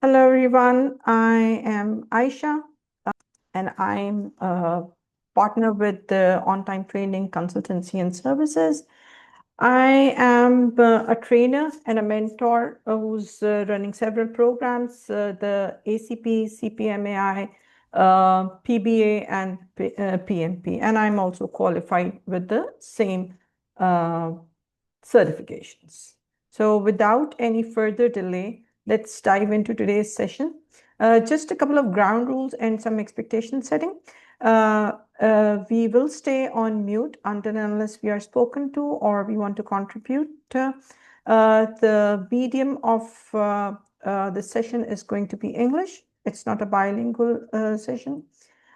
Hello, everyone. I am Aisha, and I'm a partner with the On-Time Training Consultancy and Services. I am a trainer and a mentor who's running several programs, the ACP, CPMAI, PBA, and PMP. And I'm also qualified with the same uh, certifications. So without any further delay, let's dive into today's session. Just a couple of ground rules and some expectation setting. We will stay on mute until and unless we are spoken to or we want to contribute. The medium of the session is going to be English. It's not a bilingual session.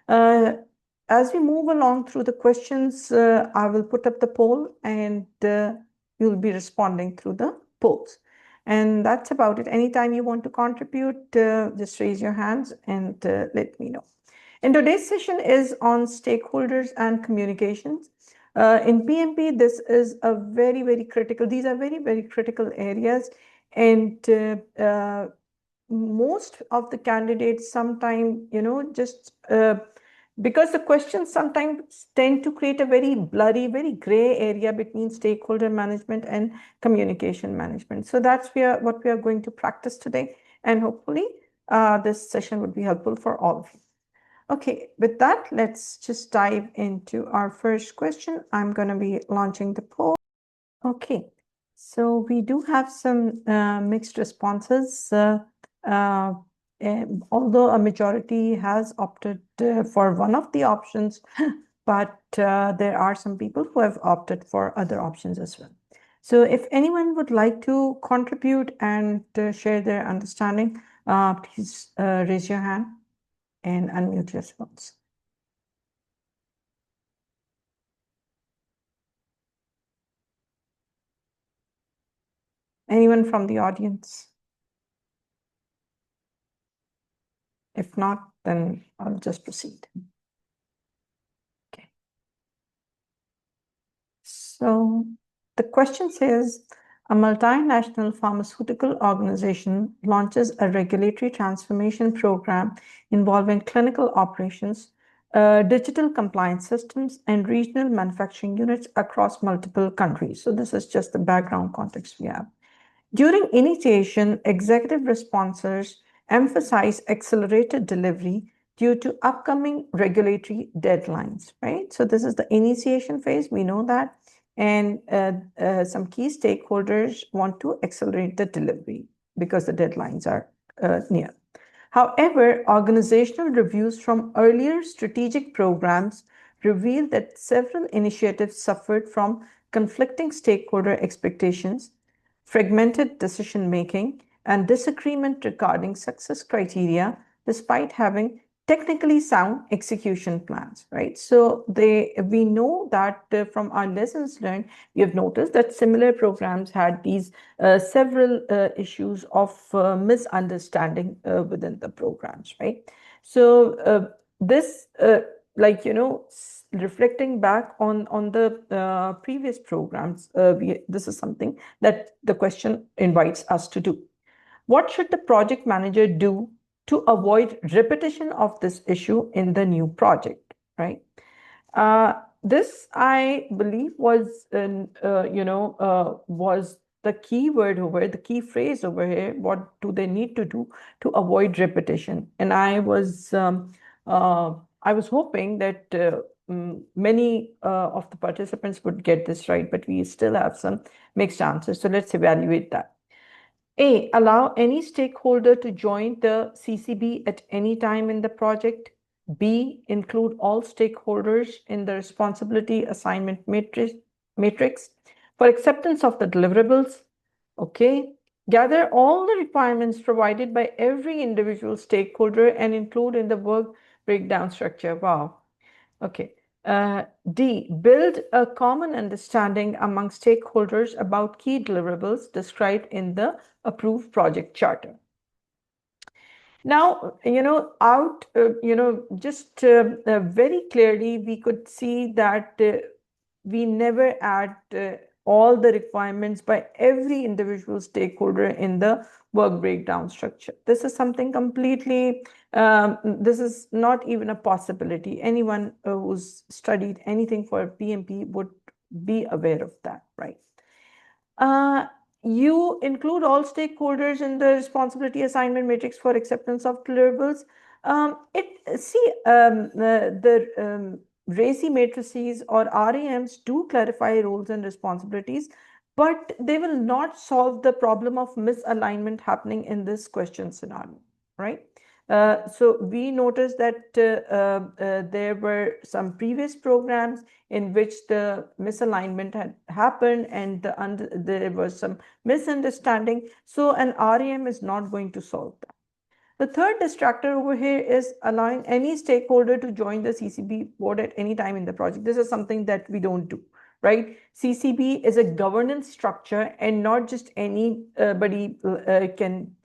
As we move along through the questions, I will put up the poll and you'll be responding through the polls. And that's about it. Anytime you want to contribute, just raise your hands and let me know. And today's session is on stakeholders and communications. In PMP, this is a very, very critical, these are very, very critical areas. And most of the candidates sometimes, just because the questions sometimes tend to create a very blurry, very gray area between stakeholder management and communication management. So that's what we are going to practice today. And hopefully this session would be helpful for all of you. Okay, with that, let's just dive into our first question. I'm going to be launching the poll. Okay, so we do have some mixed responses. Although a majority has opted for one of the options, but there are some people who have opted for other options as well. So if anyone would like to contribute and share their understanding, please raise your hand and unmute yourselves. Anyone from the audience? If not, then I'll just proceed. Okay. So the question says, a multinational pharmaceutical organization launches a regulatory transformation program involving clinical operations, digital compliance systems, and regional manufacturing units across multiple countries. So this is just the background context we have. During initiation, executive responses emphasize accelerated delivery due to upcoming regulatory deadlines, right? So this is the initiation phase, we know that. And some key stakeholders want to accelerate the delivery because the deadlines are near. However, organizational reviews from earlier strategic programs reveal that several initiatives suffered from conflicting stakeholder expectations, fragmented decision-making, and disagreement regarding success criteria, despite having technically sound execution plans, right? So we know that from our lessons learned, we have noticed that similar programs had these several issues of misunderstanding within the programs, right? So this, reflecting back on the previous programs, this is something that the question invites us to do. What should the project manager do to avoid repetition of this issue in the new project, right? This, I believe, was was the key word over, the key phrase over here. What do they need to do to avoid repetition? And I was hoping that many of the participants would get this right, but we still have some mixed answers. So let's evaluate that. A, allow any stakeholder to join the CCB at any time in the project. B, include all stakeholders in the responsibility assignment matrix for acceptance of the deliverables. Okay. Gather all the requirements provided by every individual stakeholder and include in the work breakdown structure. Wow. Okay. D, build a common understanding among stakeholders about key deliverables described in the approved project charter. Now, just very clearly, we could see that we never add all the requirements by every individual stakeholder in the work breakdown structure. This is something completely, this is not even a possibility. Anyone who's studied anything for PMP would be aware of that, right? Uh, you include all stakeholders in the responsibility assignment matrix for acceptance of deliverables. The RACI matrices or RAMs do clarify roles and responsibilities, but they will not solve the problem of misalignment happening in this question scenario, right? So we noticed that there were some previous programs in which the misalignment had happened and there was some misunderstanding. So an RAM is not going to solve that. The third distractor over here is allowing any stakeholder to join the CCB board at any time in the project. This is something that we don't do, right? CCB is a governance structure and not just anybody can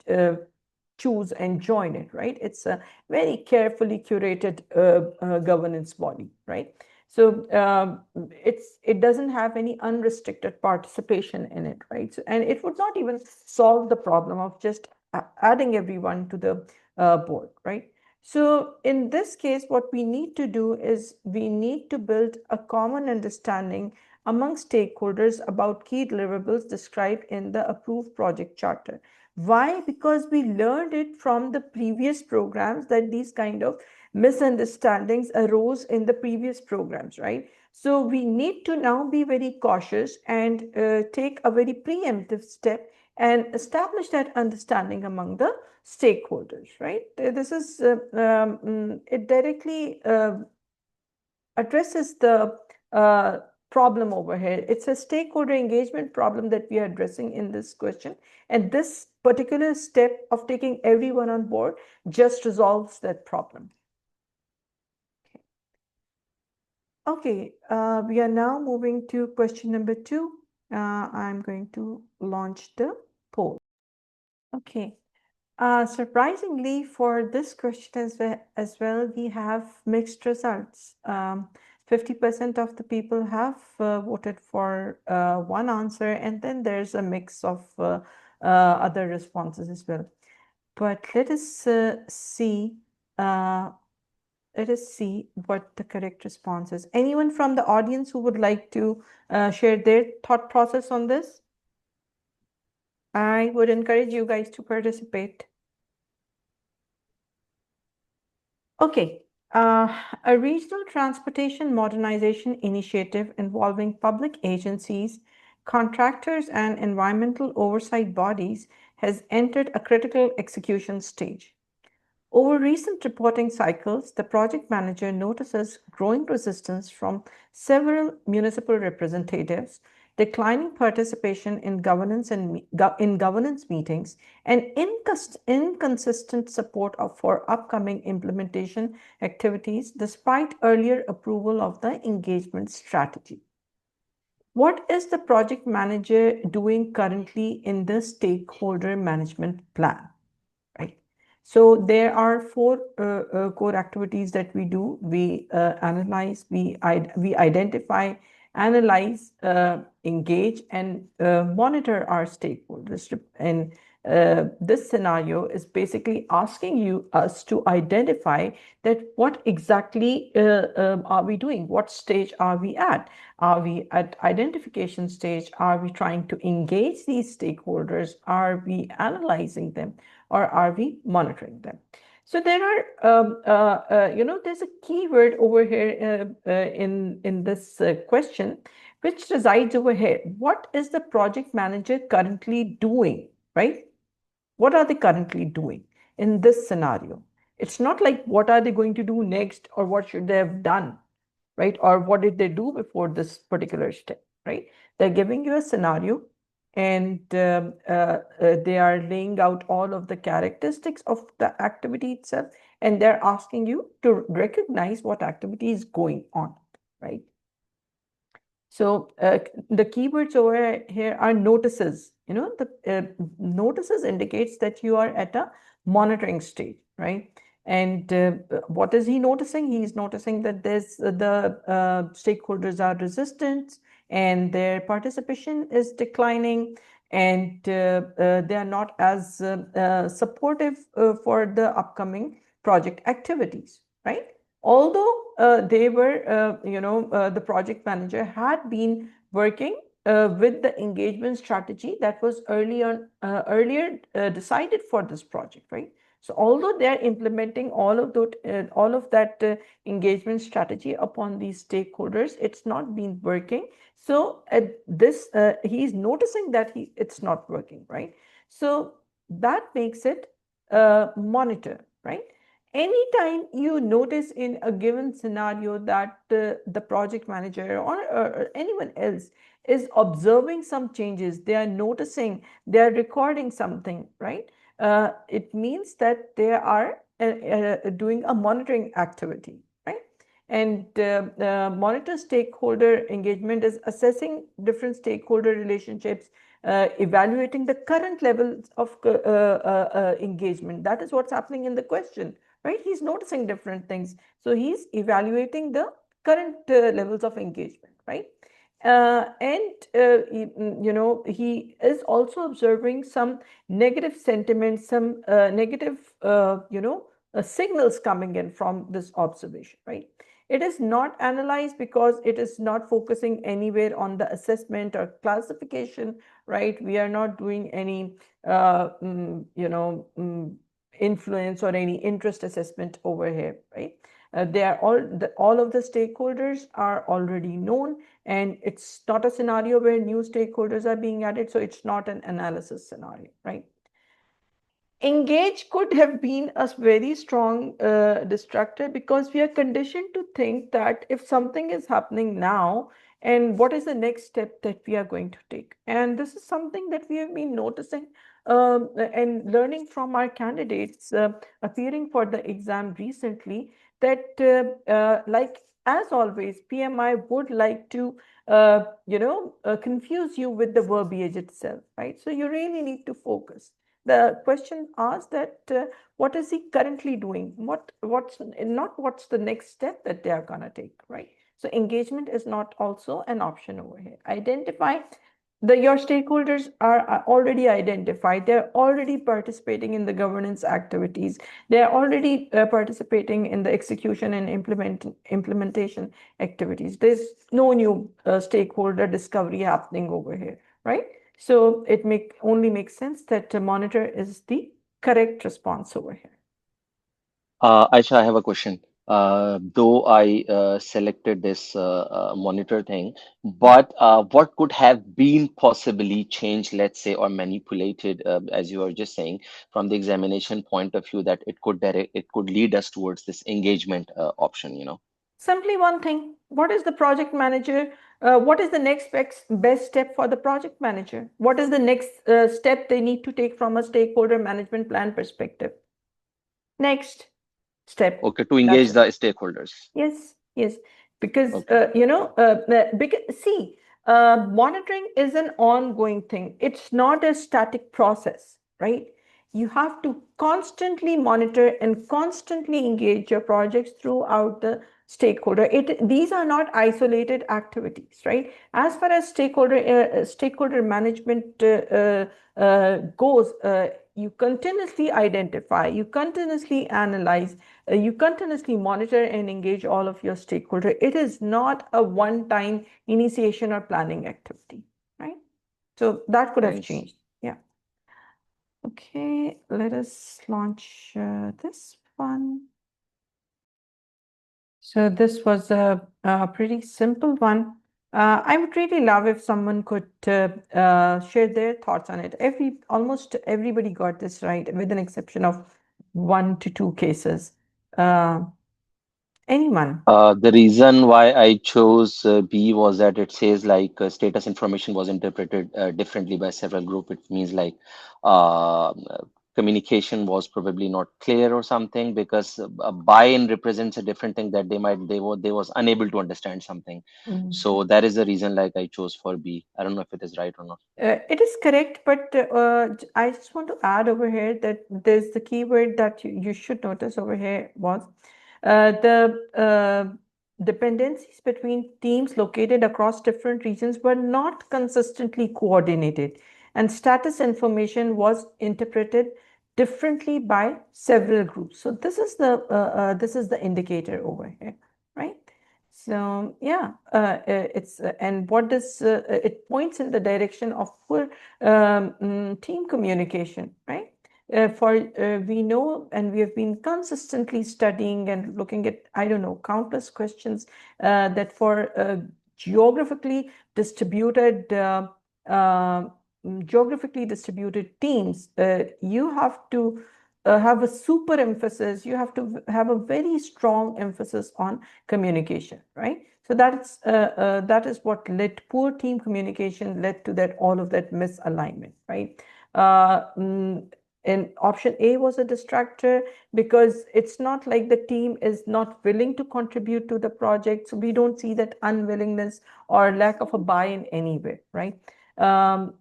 choose and join it, right? It's a very carefully curated governance body, right? So it doesn't have any unrestricted participation in it, right? So, and it would not even solve the problem of just adding everyone to the board, right? So in this case, what we need to do is we need to build a common understanding among stakeholders about key deliverables described in the approved project charter. Why? Because we learned it from the previous programs that these kind of misunderstandings arose in the previous programs, right? So we need to now be very cautious and take a very preemptive step and establish that understanding among the stakeholders, right? This is, it directly addresses the problem over here. It's a stakeholder engagement problem that we are addressing in this question. And this particular step of taking everyone on board just resolves that problem. Okay, we are now moving to question number 2. I'm going to launch the poll. Okay. Surprisingly, for this question as well, we have mixed results. 50% of the people have voted for one answer, and then there's a mix of other responses as well. But let us see. Let us see what the correct response is. Anyone from the audience who would like to share their thought process on this? I would encourage you guys to participate. Okay, a regional transportation modernization initiative involving public agencies, contractors, and environmental oversight bodies has entered a critical execution stage. Over recent reporting cycles, the project manager notices growing resistance from several municipal representatives, declining participation in governance meetings, and inconsistent support for upcoming implementation activities despite earlier approval of the engagement strategy. What is the project manager doing currently in the stakeholder management plan? Right. So there are 4 core activities that we do. We analyze, we identify, analyze, engage, and monitor our stakeholders. And this scenario is basically asking us to identify that what exactly are we doing? What stage are we at? Are we at identification stage? Are we trying to engage these stakeholders? Are we analyzing them? Or are we monitoring them? So there are, there's a keyword over here in this question, which resides over here. What is the project manager currently doing, right? What are they currently doing in this scenario? It's not like what are they going to do next or what should they have done, right? Or what did they do before this particular step, right? They're giving you a scenario and they are laying out all of the characteristics of the activity itself, and they're asking you to recognize what activity is going on, right? So the keywords over here are notices. The notices indicates that you are at a monitoring stage, right? And what is he noticing? He's noticing that the stakeholders are resistant and their participation is declining, and they are not as supportive for the upcoming project activities, right? Although they were, the project manager had been working with the engagement strategy that was earlier decided for this project, right? So although they are implementing all of that engagement strategy upon these stakeholders, it's not been working. So he's noticing that it's not working, right? So that makes it monitor, right? Anytime you notice in a given scenario that the project manager or anyone else is observing some changes, they are noticing, they are recording something, right? It means that they are doing a monitoring activity, right? And monitor stakeholder engagement is assessing different stakeholder relationships, evaluating the current levels of engagement. That is what's happening in the question, right? He's noticing different things. So he's evaluating the current levels of engagement, right? He is also observing some negative sentiments, some negative, signals coming in from this observation, right? It is not analyzed because it is not focusing anywhere on the assessment or classification, right? We are not doing any, influence or any interest assessment over here, right? They are all of the stakeholders are already known, and it's not a scenario where new stakeholders are being added, so it's not an analysis scenario, right? Engage could have been a very strong distractor, because we are conditioned to think that if something is happening now, and what is the next step that we are going to take? And this is something that we have been noticing and learning from our candidates appearing for the exam recently, that like as always, PMI would like to confuse you with the verbiage itself, right? So you really need to focus. The question asks that what is he currently doing? What's the next step that they are going to take, right? So engagement is not also an option over here. Identify your stakeholders are already identified. They're already participating in the governance activities. They're already participating in the execution and implementation activities. There's no new stakeholder discovery happening over here, right? So it only makes sense that monitor is the correct response over here. Aisha, I have a question. Though I selected this monitor thing, but what could have been possibly changed, let's say, or manipulated, as you were just saying, from the examination point of view, that it could lead us towards this engagement option, you know? Simply one thing. What is the project manager? What is the next best step for the project manager? What is the next step they need to take from a stakeholder management plan perspective? Next step. Okay, to That's engage it. the stakeholders. Yes, yes. Because, Okay. monitoring is an ongoing thing. It's not a static process, right? You have to constantly monitor and constantly engage your projects throughout the stakeholder. These are not isolated activities, right? As far as stakeholder management goes, you continuously identify, you continuously analyze, you continuously monitor and engage all of your stakeholders. It is not a one-time initiation or planning activity, right? So that could have Nice. changed. Yeah. Okay, let us launch this one. So this was a pretty simple one. I would really love if someone could share their thoughts on it. Almost everybody got this right, with an exception of 1 to 2 cases. Uh, Anyone? The reason why I chose B was that it says like status information was interpreted differently by several group. It means like uh, communication was probably not clear or something, because buy-in represents a different thing, that they was unable to understand something. Mm. So that is the reason like I chose for B. I don't know if it is right or not. It is correct, but I just want to add over here that there's the keyword that you should notice over here was the dependencies between teams located across different regions were not consistently coordinated, and status information was interpreted differently by several groups. So this is the indicator over here, right? So yeah, it's and what does it points in the direction of poor team communication, right? For we know and we have been consistently studying and looking at, I don't know, countless questions that for geographically distributed uh, geographically distributed teams, you have to have a super emphasis. You have to have a very strong emphasis on communication, right? So that is what led poor team communication led to that all of that misalignment, right? And option A was a distractor because it's not like the team is not willing to contribute to the project. So we don't see that unwillingness or lack of a buy-in anywhere, right? Um,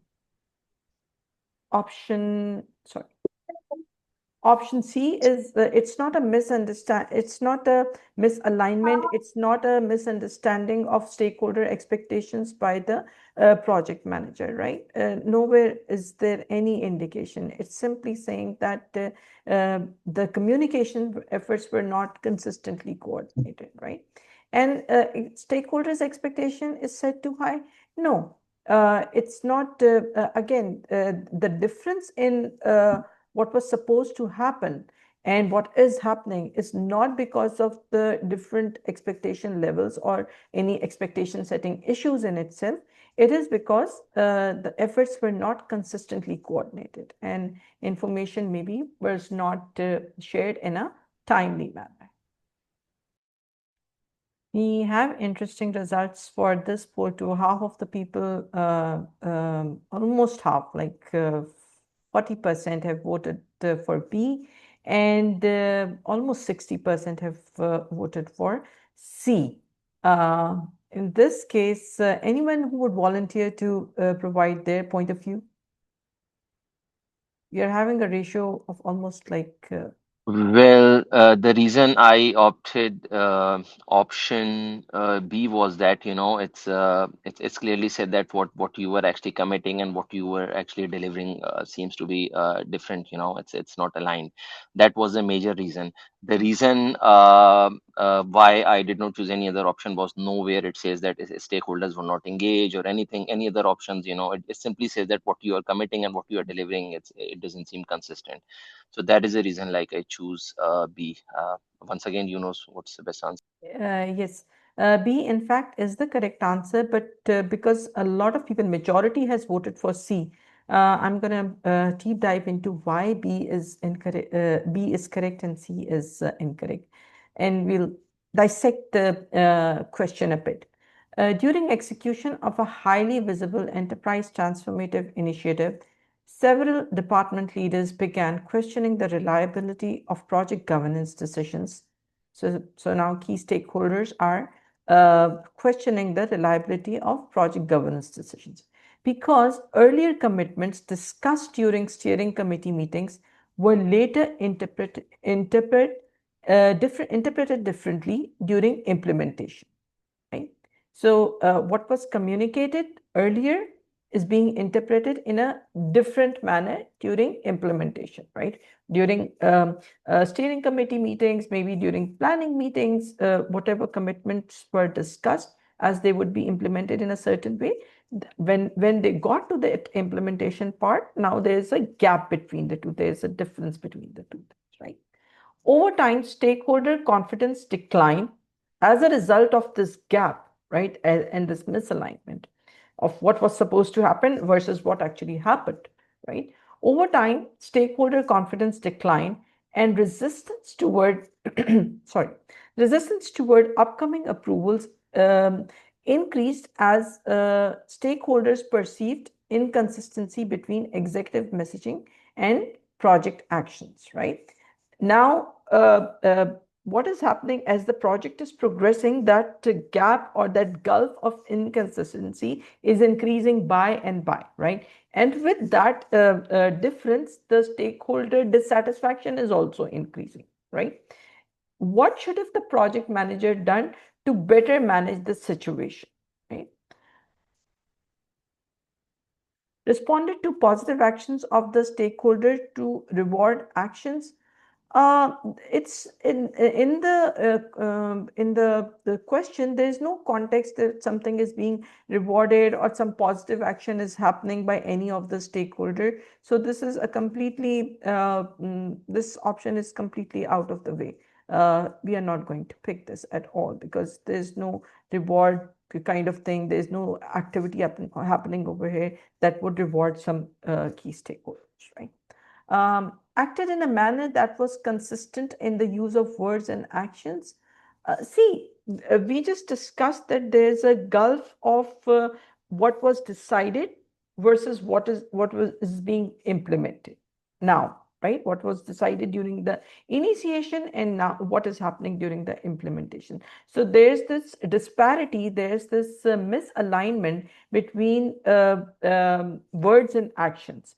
option, sorry. Option C is it's not a misunderstand, it's not a misalignment, it's not a misunderstanding of stakeholder expectations by the project manager, right? Nowhere is there any indication. It's simply saying that the communication efforts were not consistently coordinated, right? And stakeholders' expectation is set too high? No, it's not. Again, the difference in what was supposed to happen and what is happening is not because of the different expectation levels or any expectation setting issues in itself. It is because the efforts were not consistently coordinated and information maybe was not shared in a timely manner. We have interesting results for this poll too. Half of the people, almost half, like 40% have voted for B, and almost 60% have voted for C. In this case, anyone who would volunteer to provide their point of view? We are having a ratio of almost like Well, the reason I opted option B was that, you know, it's clearly said that what you were actually committing and what you were actually delivering seems to be different. You know, it's not aligned. That was the major reason. The reason why I did not choose any other option was nowhere it says that stakeholders were not engaged or anything, any other options. You know, it simply says that what you are committing and what you are delivering, it doesn't seem consistent. So that is the reason, like, I choose B. Once again, you know what's the best answer. Yes, B in fact is the correct answer, but because a lot of people, majority has voted for C, I'm gonna deep dive into why B is incorrect. B is correct and C is incorrect, and we'll dissect the question a bit. During execution of a highly visible enterprise transformative initiative, several department leaders began questioning the reliability of project governance decisions. So now key stakeholders are questioning the reliability of project governance decisions because earlier commitments discussed during steering committee meetings were later interpreted differently during implementation, right? So what was communicated earlier is being interpreted in a different manner during implementation, right? During steering committee meetings, maybe during planning meetings, whatever commitments were discussed as they would be implemented in a certain way. When they got to the implementation part, now there's a gap between the two. There's a difference between the two things, right? Over time, stakeholder confidence declined as a result of this gap, right, and this misalignment of what was supposed to happen versus what actually happened, right? Over time, stakeholder confidence declined and resistance toward, sorry, resistance toward upcoming approvals increased as stakeholders perceived inconsistency between executive messaging and project actions, right? Now, what is happening as the project is progressing, that gap or that gulf of inconsistency is increasing by and by, right? And with that difference, the stakeholder dissatisfaction is also increasing, right? What should have the project manager done to better manage the situation, right? Responded to positive actions of the stakeholder to reward actions. Uh, it's in the question. There is no context that something is being rewarded or some positive action is happening by any of the stakeholder. So this is a completely this option is completely out of the way. We are not going to pick this at all because there's no reward kind of thing. There's no activity happening over here that would reward some key stakeholders, right? Acted in a manner that was consistent in the use of words and actions. We just discussed that there's a gulf of what was decided versus what is being implemented now, right? What was decided during the initiation and now what is happening during the implementation. So there's this disparity, there's this misalignment between words and actions.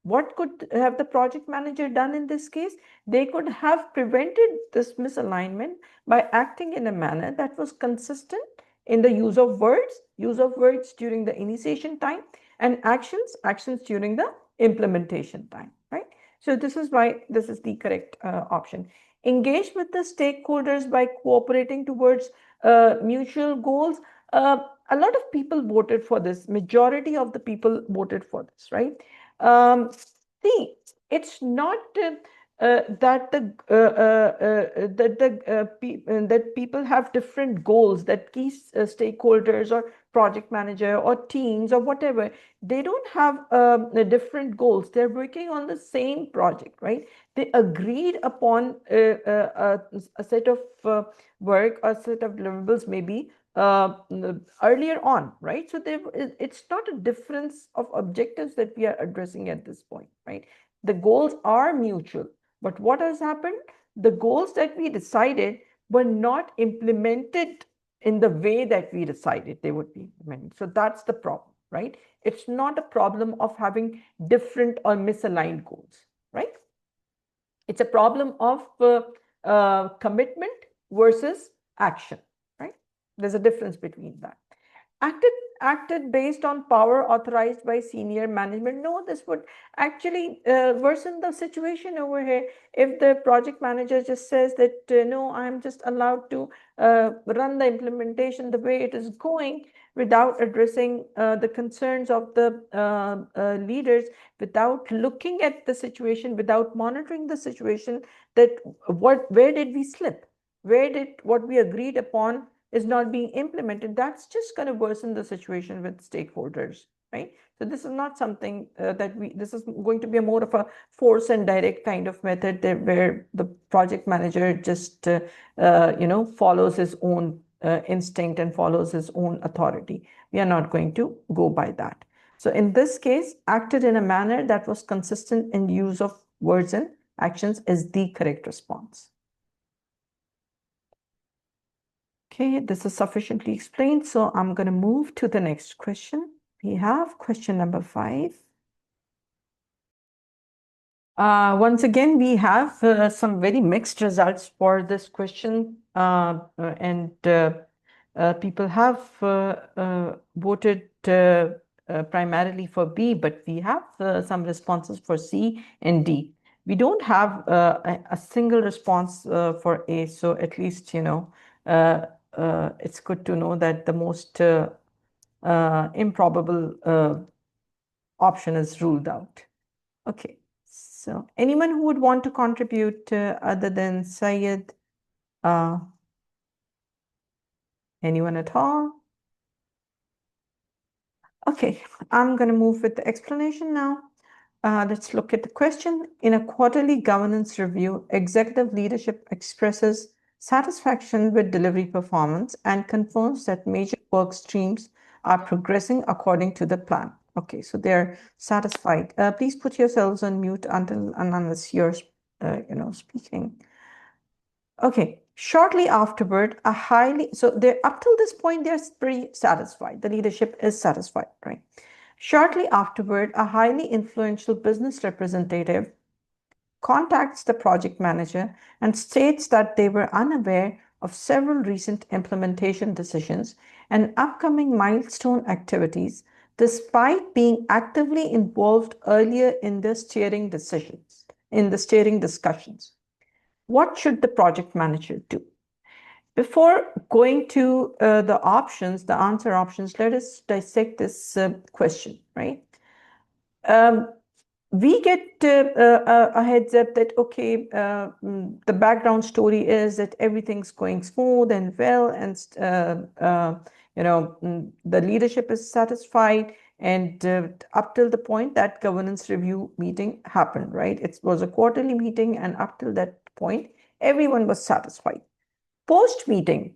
What could have the project manager done in this case? They could have prevented this misalignment by acting in a manner that was consistent in the use of words during the initiation time, and actions during the implementation time, right? So this is why this is the correct option. Engage with the stakeholders by cooperating towards mutual goals. A lot of people voted for this. Majority of the people voted for this, right? See, it's not that that people have different goals, that key stakeholders or project manager or teams or whatever, they don't have different goals. They're working on the same project, right? They agreed upon a set of work, a set of deliverables, maybe earlier on, right? So it's not a difference of objectives that we are addressing at this point, right? The goals are mutual, but what has happened? The goals that we decided were not implemented in the way that we decided they would be implemented. So that's the problem, right? It's not a problem of having different or misaligned goals, right? It's a problem of commitment versus action, right? There's a difference between that. Acted based on power authorized by senior management. No, this would actually worsen the situation over here. If the project manager just says that, no, I'm just allowed to run the implementation the way it is going without addressing the concerns of the leaders, without looking at the situation, without monitoring the situation, that where did we slip? Where did what we agreed upon is not being implemented? That's just going to worsen the situation with stakeholders, right? So this is not something this is going to be a more of a force and direct kind of method where the project manager just, follows his own instinct and follows his own authority. We are not going to go by that. So in this case, acted in a manner that was consistent in use of words and actions is the correct response. Okay, this is sufficiently explained, so I'm going to move to the next question. We have question number 5. Once again, we have some very mixed results for this question, and people have voted primarily for B, but we have some responses for C and D. We don't have a single response for A, so at least, it's good to know that the most improbable option is ruled out. Okay, so anyone who would want to contribute other than Syed? Anyone at all? Okay, I'm going to move with the explanation now. Let's look at the question. In a quarterly governance review, executive leadership expresses satisfaction with delivery performance and confirms that major work streams are progressing according to the plan. Okay, so they're satisfied. Please put yourselves on mute until and unless you're, speaking. Okay, shortly afterward, so they're up till this point, they're pretty satisfied. The leadership is satisfied, right? Shortly afterward, a highly influential business representative contacts the project manager and states that they were unaware of several recent implementation decisions and upcoming milestone activities, despite being actively involved earlier in the steering discussions. What should the project manager do? Before going to the answer options, let us dissect this question, right? We get a heads up that, okay, the background story is that everything's going smooth and well, and the leadership is satisfied, and up till the point that governance review meeting happened, right? It was a quarterly meeting, and up till that point, everyone was satisfied. Post meeting,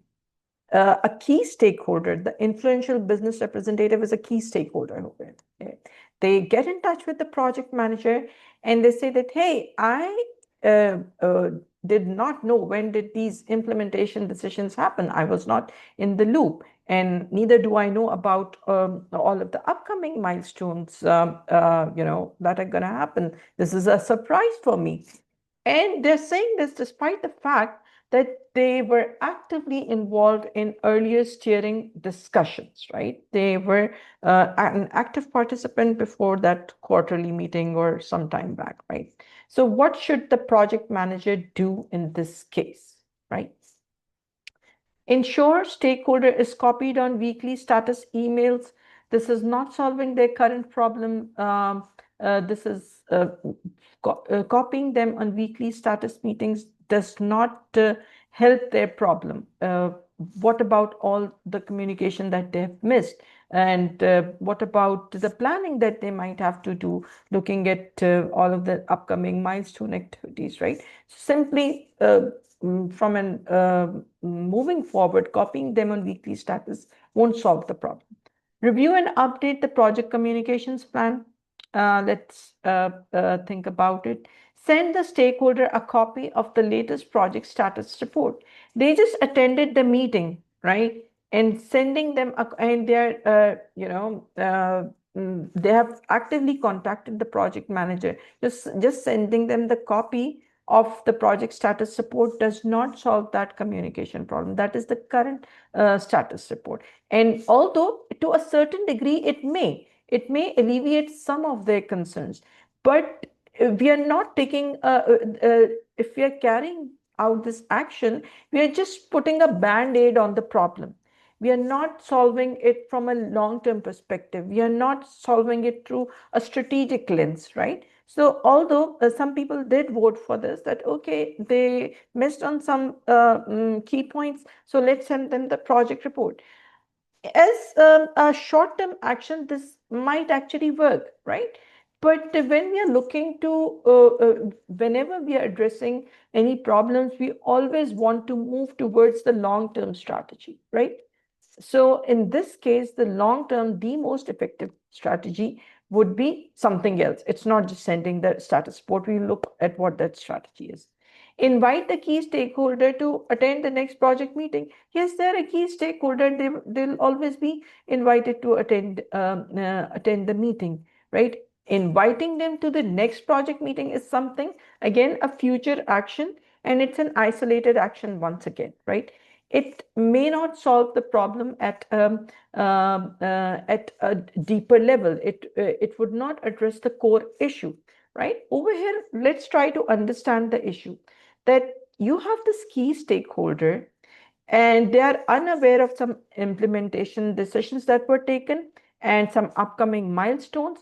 a key stakeholder, the influential business representative is a key stakeholder. They get in touch with the project manager and they say that, hey, I did not know when did these implementation decisions happen. I was not in the loop, and neither do I know about all of the upcoming milestones that are going to happen. This is a surprise for me. And they're saying this despite the fact that they were actively involved in earlier steering discussions, right? They were an active participant before that quarterly meeting or some time back, right? So what should the project manager do in this case, right? Ensure stakeholder is copied on weekly status emails. This is not solving their current problem. This is copying them on weekly status meetings does not help their problem. What about all the communication that they've missed? And what about the planning that they might have to do, looking at all of the upcoming milestone activities, right? Simply from an moving forward, copying them on weekly status won't solve the problem. Review and update the project communications plan. Let's think about it. Send the stakeholder a copy of the latest project status report. They just attended the meeting, right? And sending them, and they're, they have actively contacted the project manager. Just sending them the copy of the project status report does not solve that communication problem. That is the current status report. And although to a certain degree it may alleviate some of their concerns, but we are not taking if we are carrying out this action, we are just putting a band-aid on the problem. We are not solving it from a long-term perspective. We are not solving it through a strategic lens, right? So although some people did vote for this, that, okay, they missed on some key points, so let's send them the project report. As a short-term action, this might actually work, right? But when we are looking to, whenever we are addressing any problems, we always want to move towards the long-term strategy, right? So in this case, the long-term, the most effective strategy would be something else. It's not just sending the status report. We look at what that strategy is. Invite the key stakeholder to attend the next project meeting. Yes, they're a key stakeholder. They'll always be invited to attend the meeting, right? Inviting them to the next project meeting is something, again, a future action, and it's an isolated action once again, right? It may not solve the problem at a deeper level. It would not address the core issue, right? Over here, let's try to understand the issue that you have this key stakeholder and they are unaware of some implementation decisions that were taken and some upcoming milestones.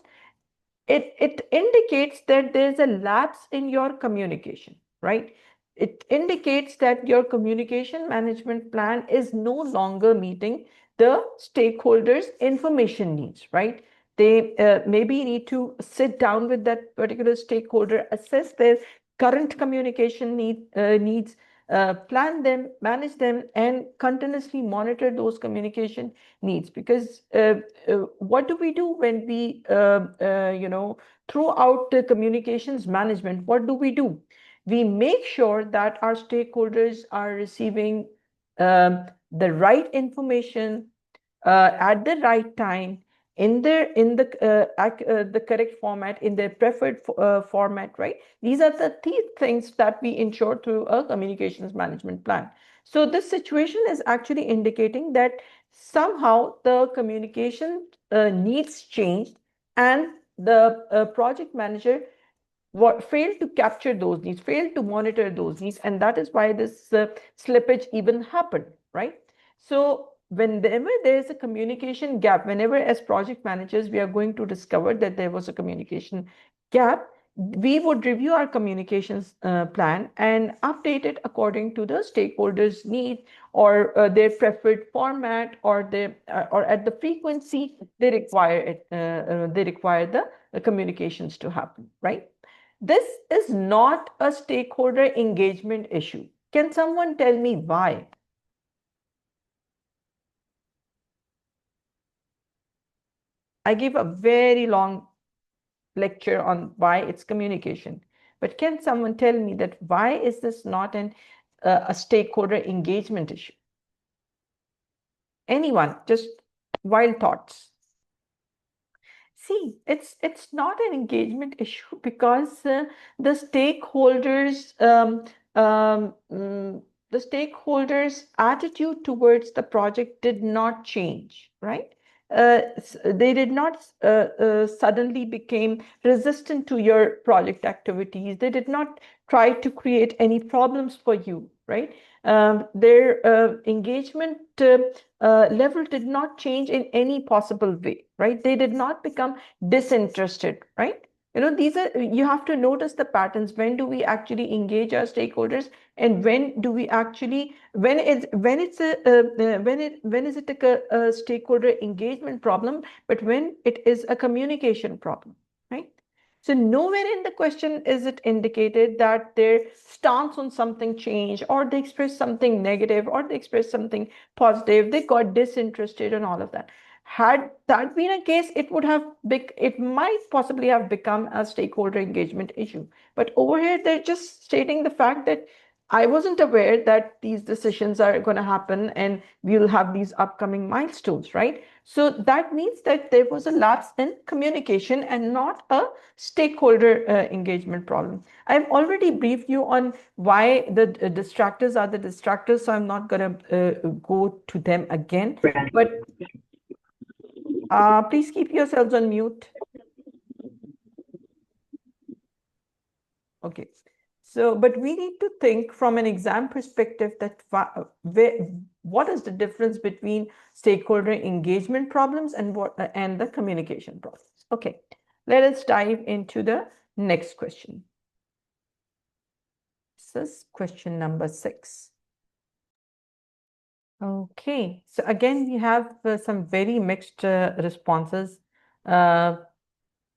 It indicates that there's a lapse in your communication, right? It indicates that your communication management plan is no longer meeting the stakeholders' information needs, right? They maybe need to sit down with that particular stakeholder, assess their current communication needs, plan them, manage them, and continuously monitor those communication needs. Because what do we do when we, throughout the communications management, what do? We make sure that our stakeholders are receiving the right information at the right time, in the correct format, in their preferred format, right? These are the things that we ensure through a communications management plan. So this situation is actually indicating that somehow the communication needs changed, and the project manager failed to capture those needs, failed to monitor those needs, and that is why this slippage even happened, right? So whenever there is a communication gap, whenever as project managers we are going to discover that there was a communication gap, we would review our communications plan and update it according to the stakeholders' need, or their preferred format, or or at the frequency they require it. They require the communications to happen, right? This is not a stakeholder engagement issue. Can someone tell me why? I gave a very long lecture on why it's communication. But can someone tell me that why is this not a stakeholder engagement issue? Anyone? Just wild thoughts. See, it's not an engagement issue because the stakeholders the stakeholders' attitude towards the project did not change, right? They did not suddenly became resistant to your project activities. They did not try to create any problems for you, right? Their engagement level did not change in any possible way, right? They did not become disinterested, right? These are, you have to notice the patterns. When do we actually engage our stakeholders, and when do we actually, when it's a when is it a stakeholder engagement problem, but when it is a communication problem, right? So nowhere in the question is it indicated that their stance on something changed, or they expressed something negative, or they expressed something positive, they got disinterested and all of that. Had that been a case, it might possibly have become a stakeholder engagement issue. But over here, they're just stating the fact that I wasn't aware that these decisions are going to happen and we'll have these upcoming milestones, right? So that means that there was a lapse in communication and not a stakeholder engagement problem. I've already briefed you on why the distractors are the distractors, so I'm not going to go to them again. But please keep yourselves on mute. Okay. So, but we need to think from an exam perspective that what is the difference between stakeholder engagement problems and and the communication problems. Okay, let us dive into the next question. This is question number 6. Okay, so again, we have some very mixed responses.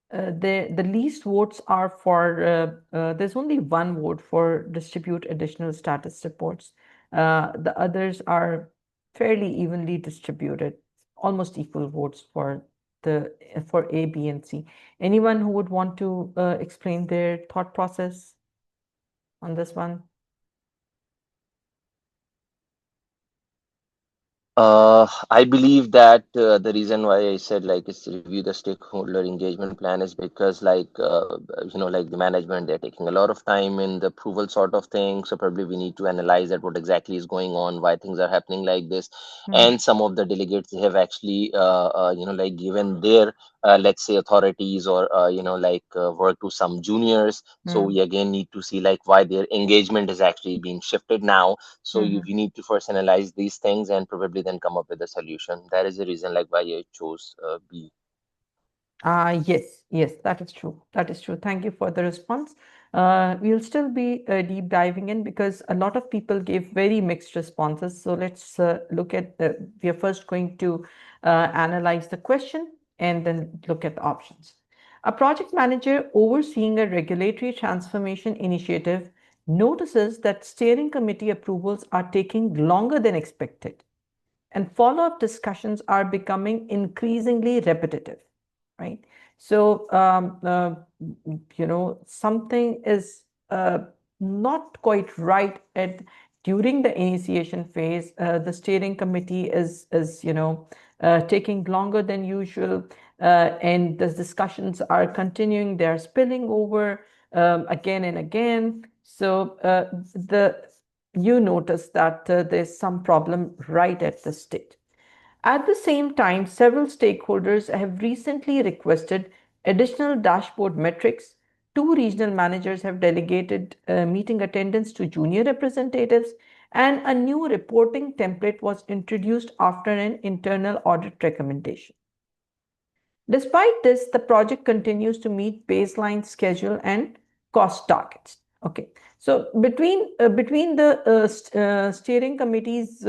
The least votes are for, there's only one vote for distribute additional status reports. The others are fairly evenly distributed, almost equal votes for A, B, and C. Anyone who would want to explain their thought process on this one? I believe that the reason why I said like is to review the stakeholder engagement plan is because like the management, they're taking a lot of time in the approval sort of thing. So probably we need to analyze that what exactly is going on, why things are happening like this. And some of the delegates, they have actually like given their let's say authorities or work to some juniors. So we again need to see like why their engagement is actually being shifted now. So you need to first analyze these things and probably then come up with a solution. That is the reason like why I chose B. Yes, that is true. That is true. Thank you for the response. We'll still be deep diving in because a lot of people gave very mixed responses. So let's look at we are first going to analyze the question and then look at the options. A project manager overseeing a regulatory transformation initiative notices that steering committee approvals are taking longer than expected, and follow-up discussions are becoming increasingly repetitive, right? So, something is not quite right during the initiation phase. The steering committee is taking longer than usual. and the discussions are continuing, they are spilling over again and again. So you notice that there's some problem right at the state. At the same time, several stakeholders have recently requested additional dashboard metrics. Two regional managers have delegated meeting attendance to junior representatives, and a new reporting template was introduced after an internal audit recommendation. Despite this, the project continues to meet baseline schedule and cost targets. Okay, so between the steering committee's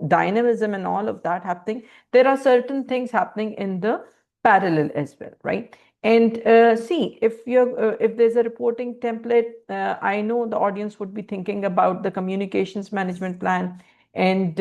dynamism and all of that happening, there are certain things happening in the parallel as well, right? And see, if there's a reporting template, I know the audience would be thinking about the communications management plan, and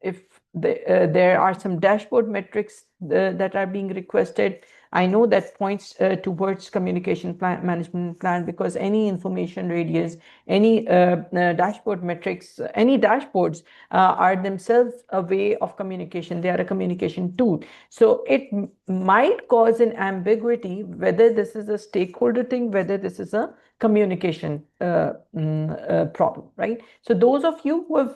if there are some dashboard metrics that are being requested. I know that points towards communication management plan, because any information radius, any dashboard metrics, any dashboards are themselves a way of communication. They are a communication tool. So it might cause an ambiguity whether this is a stakeholder thing, whether this is a communication problem, right? So those of you who have,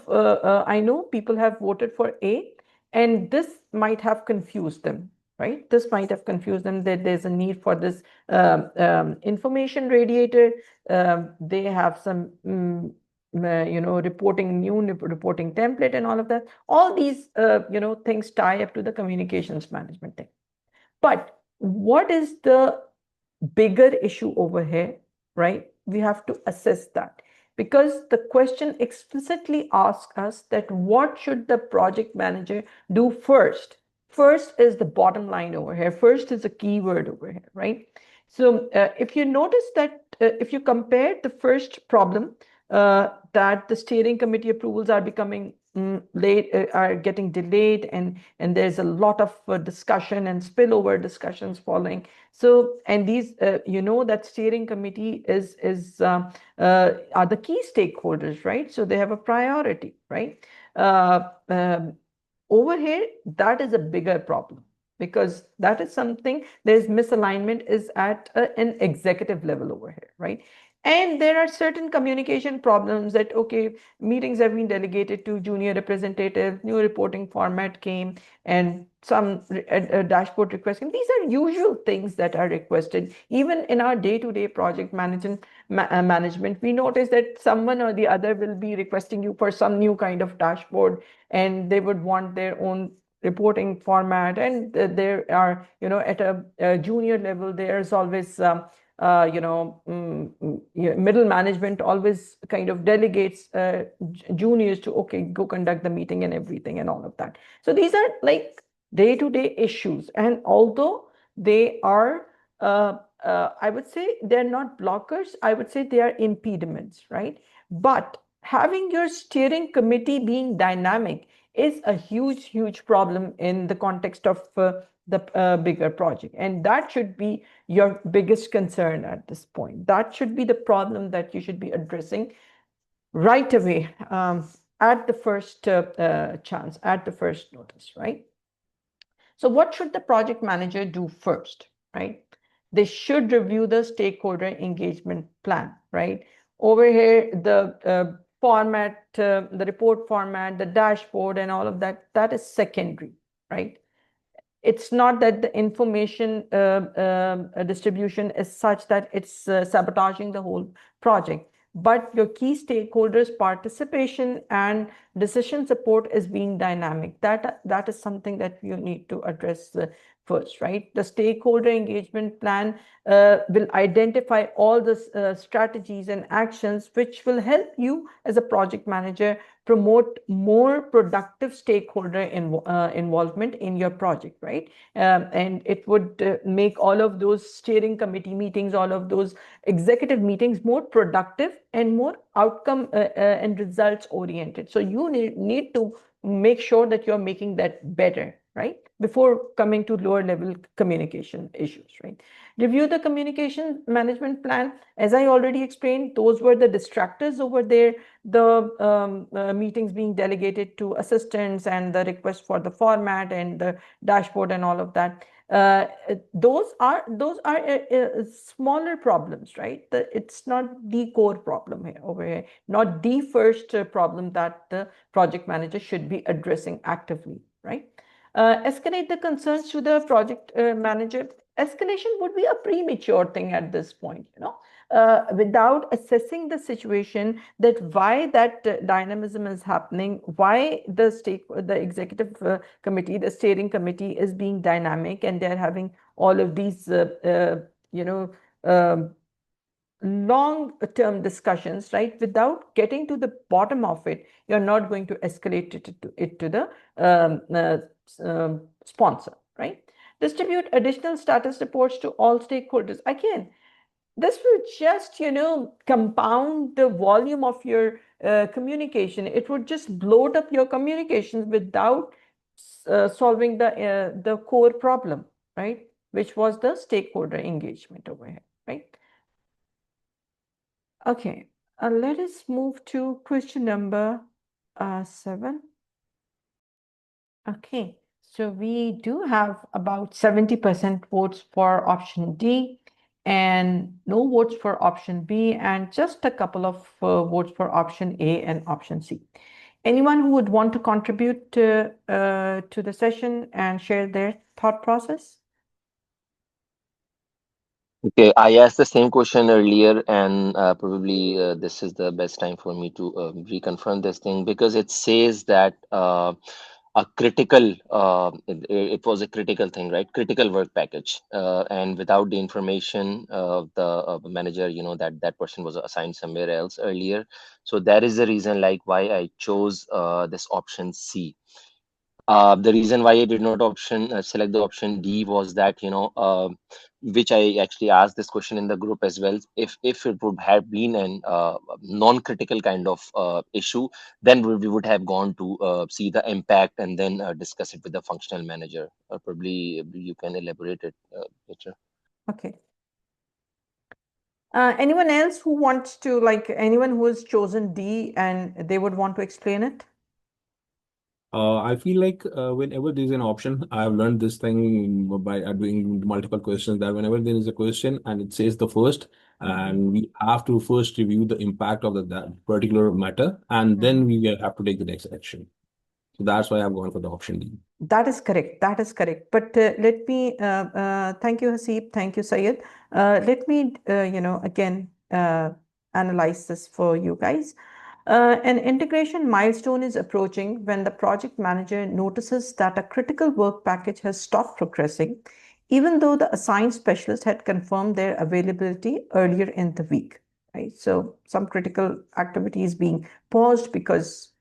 I know people have voted for A, and this might have confused them, right? This might have confused them that there's a need for this information radiator. They have some, new reporting template and all of that. All these, things tie up to the communications management thing. But what is the bigger issue over here, right? We have to assess that, because the question explicitly asks us that what should the project manager do first? First is the bottom line over here. First is a keyword over here, right? So if you notice that if you compare the first problem, that the steering committee approvals are becoming late, are getting delayed, and there's a lot of discussion and spillover discussions following. So, and these, that steering committee are the key stakeholders, right? So they have a priority, right? Over here, that is a bigger problem, because that is something, there's misalignment is at an executive level over here, right? And there are certain communication problems that, okay, meetings have been delegated to junior representative, new reporting format came, and some dashboard requests came. These are usual things that are requested. Even in our day-to-day project management, we notice that someone or the other will be requesting you for some new kind of dashboard, and they would want their own reporting format. And there are, at a junior level, there's always middle management always kind of delegates juniors to, okay, go conduct the meeting and everything and all of that. So these are like day-to-day issues, and although they are I would say they're not blockers, I would say they are impediments, right? But having your steering committee being dynamic is a huge problem in the context of the bigger project, and that should be your biggest concern at this point. That should be the problem that you should be addressing right away, at the first chance, at the first notice, right? So what should the project manager do first, right? They should review the stakeholder engagement plan, right? Over here, the format, the report format, the dashboard and all of that, that is secondary, right? It's not that the information distribution is such that it's sabotaging the whole project, but your key stakeholders' participation and decision support is being dynamic. That is something that you need to address first, right? The stakeholder engagement plan will identify all the strategies and actions which will help you as a project manager promote more productive stakeholder involvement in your project, right? And it would make all of those steering committee meetings, all of those executive meetings more productive and more outcome and results oriented. So you need to make sure that you're making that better, right? Before coming to lower level communication issues, right? Review the communication management plan. As I already explained, those were the distractors over there, the meetings being delegated to assistants and the request for the format and the dashboard and all of that. Those are smaller problems, right? It's not the core problem here over here, not the first problem that the project manager should be addressing actively, right? Escalate the concerns to the project manager. Escalation would be a premature thing at this point, without assessing the situation, that why that dynamism is happening, why the executive committee, the steering committee is being dynamic, and they're having all of these, you know, um, long-term discussions, right? Without getting to the bottom of it, you're not going to escalate it to the sponsor, right? Distribute additional status reports to all stakeholders. Again, this will just, compound the volume of your communication. It would just bloat up your communications without solving the core problem, right? Which was the stakeholder engagement over here, right? Okay, let us move to question number 7. Okay, so we do have about 70% votes for option D and no votes for option B, and just a couple of votes for option A and option C. Anyone who would want to contribute to the session and share their thought process? Okay, I asked the same question earlier, and probably this is the best time for me to reconfirm this thing, because it says that a critical, it was a critical thing, right? Critical work package, and without the information of the manager, that person was assigned somewhere else earlier. So that is the reason, like, why I chose this option C. The reason why I did not select the option D was that, which I actually asked this question in the group as well. If it would have been an non-critical kind of issue, then we would have gone to see the impact and then discuss it with the functional manager. Probably you can elaborate it later. Okay. Anyone else who wants to, like, anyone who has chosen D and they would want to explain it? I feel like whenever there is an option, I have learned this thing by doing multiple questions, that whenever there is a question and it says the first, and we have to first review the impact of that particular matter, and then we will have to take the next action. So that's why I've gone for the option D. That is correct. That is correct. But let me thank you, Hasib. Thank you, Sayed. Let me, again analyze this for you guys. An integration milestone is approaching when the project manager notices that a critical work package has stopped progressing, even though the assigned specialist had confirmed their availability earlier in the week. Right. So some critical activity is being paused because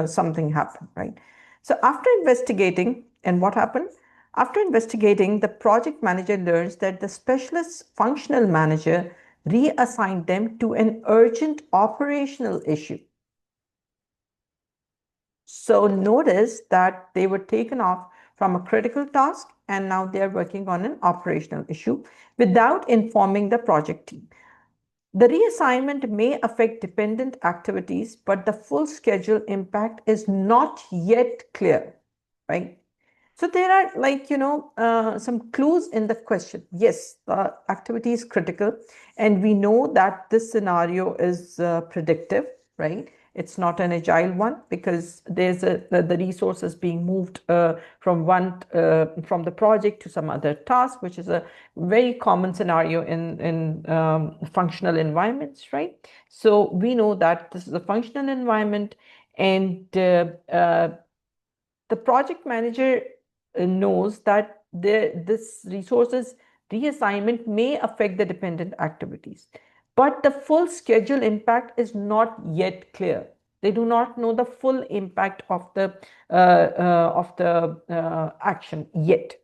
something happened. Right. So after investigating, and what happened? After investigating, the project manager learns that the specialist's functional manager reassigned them to an urgent operational issue. So notice that they were taken off from a critical task and now they are working on an operational issue without informing the project team. The reassignment may affect dependent activities, but the full schedule impact is not yet clear, right? So there are, like, some clues in the question. Yes, the activity is critical, and we know that this scenario is predictive, right? It's not an agile one because there's the resources being moved from the project to some other task, which is a very common scenario in functional environments, right? So we know that this is a functional environment, and the project manager knows that this resources reassignment may affect the dependent activities, but the full schedule impact is not yet clear. They do not know the full impact of the action yet.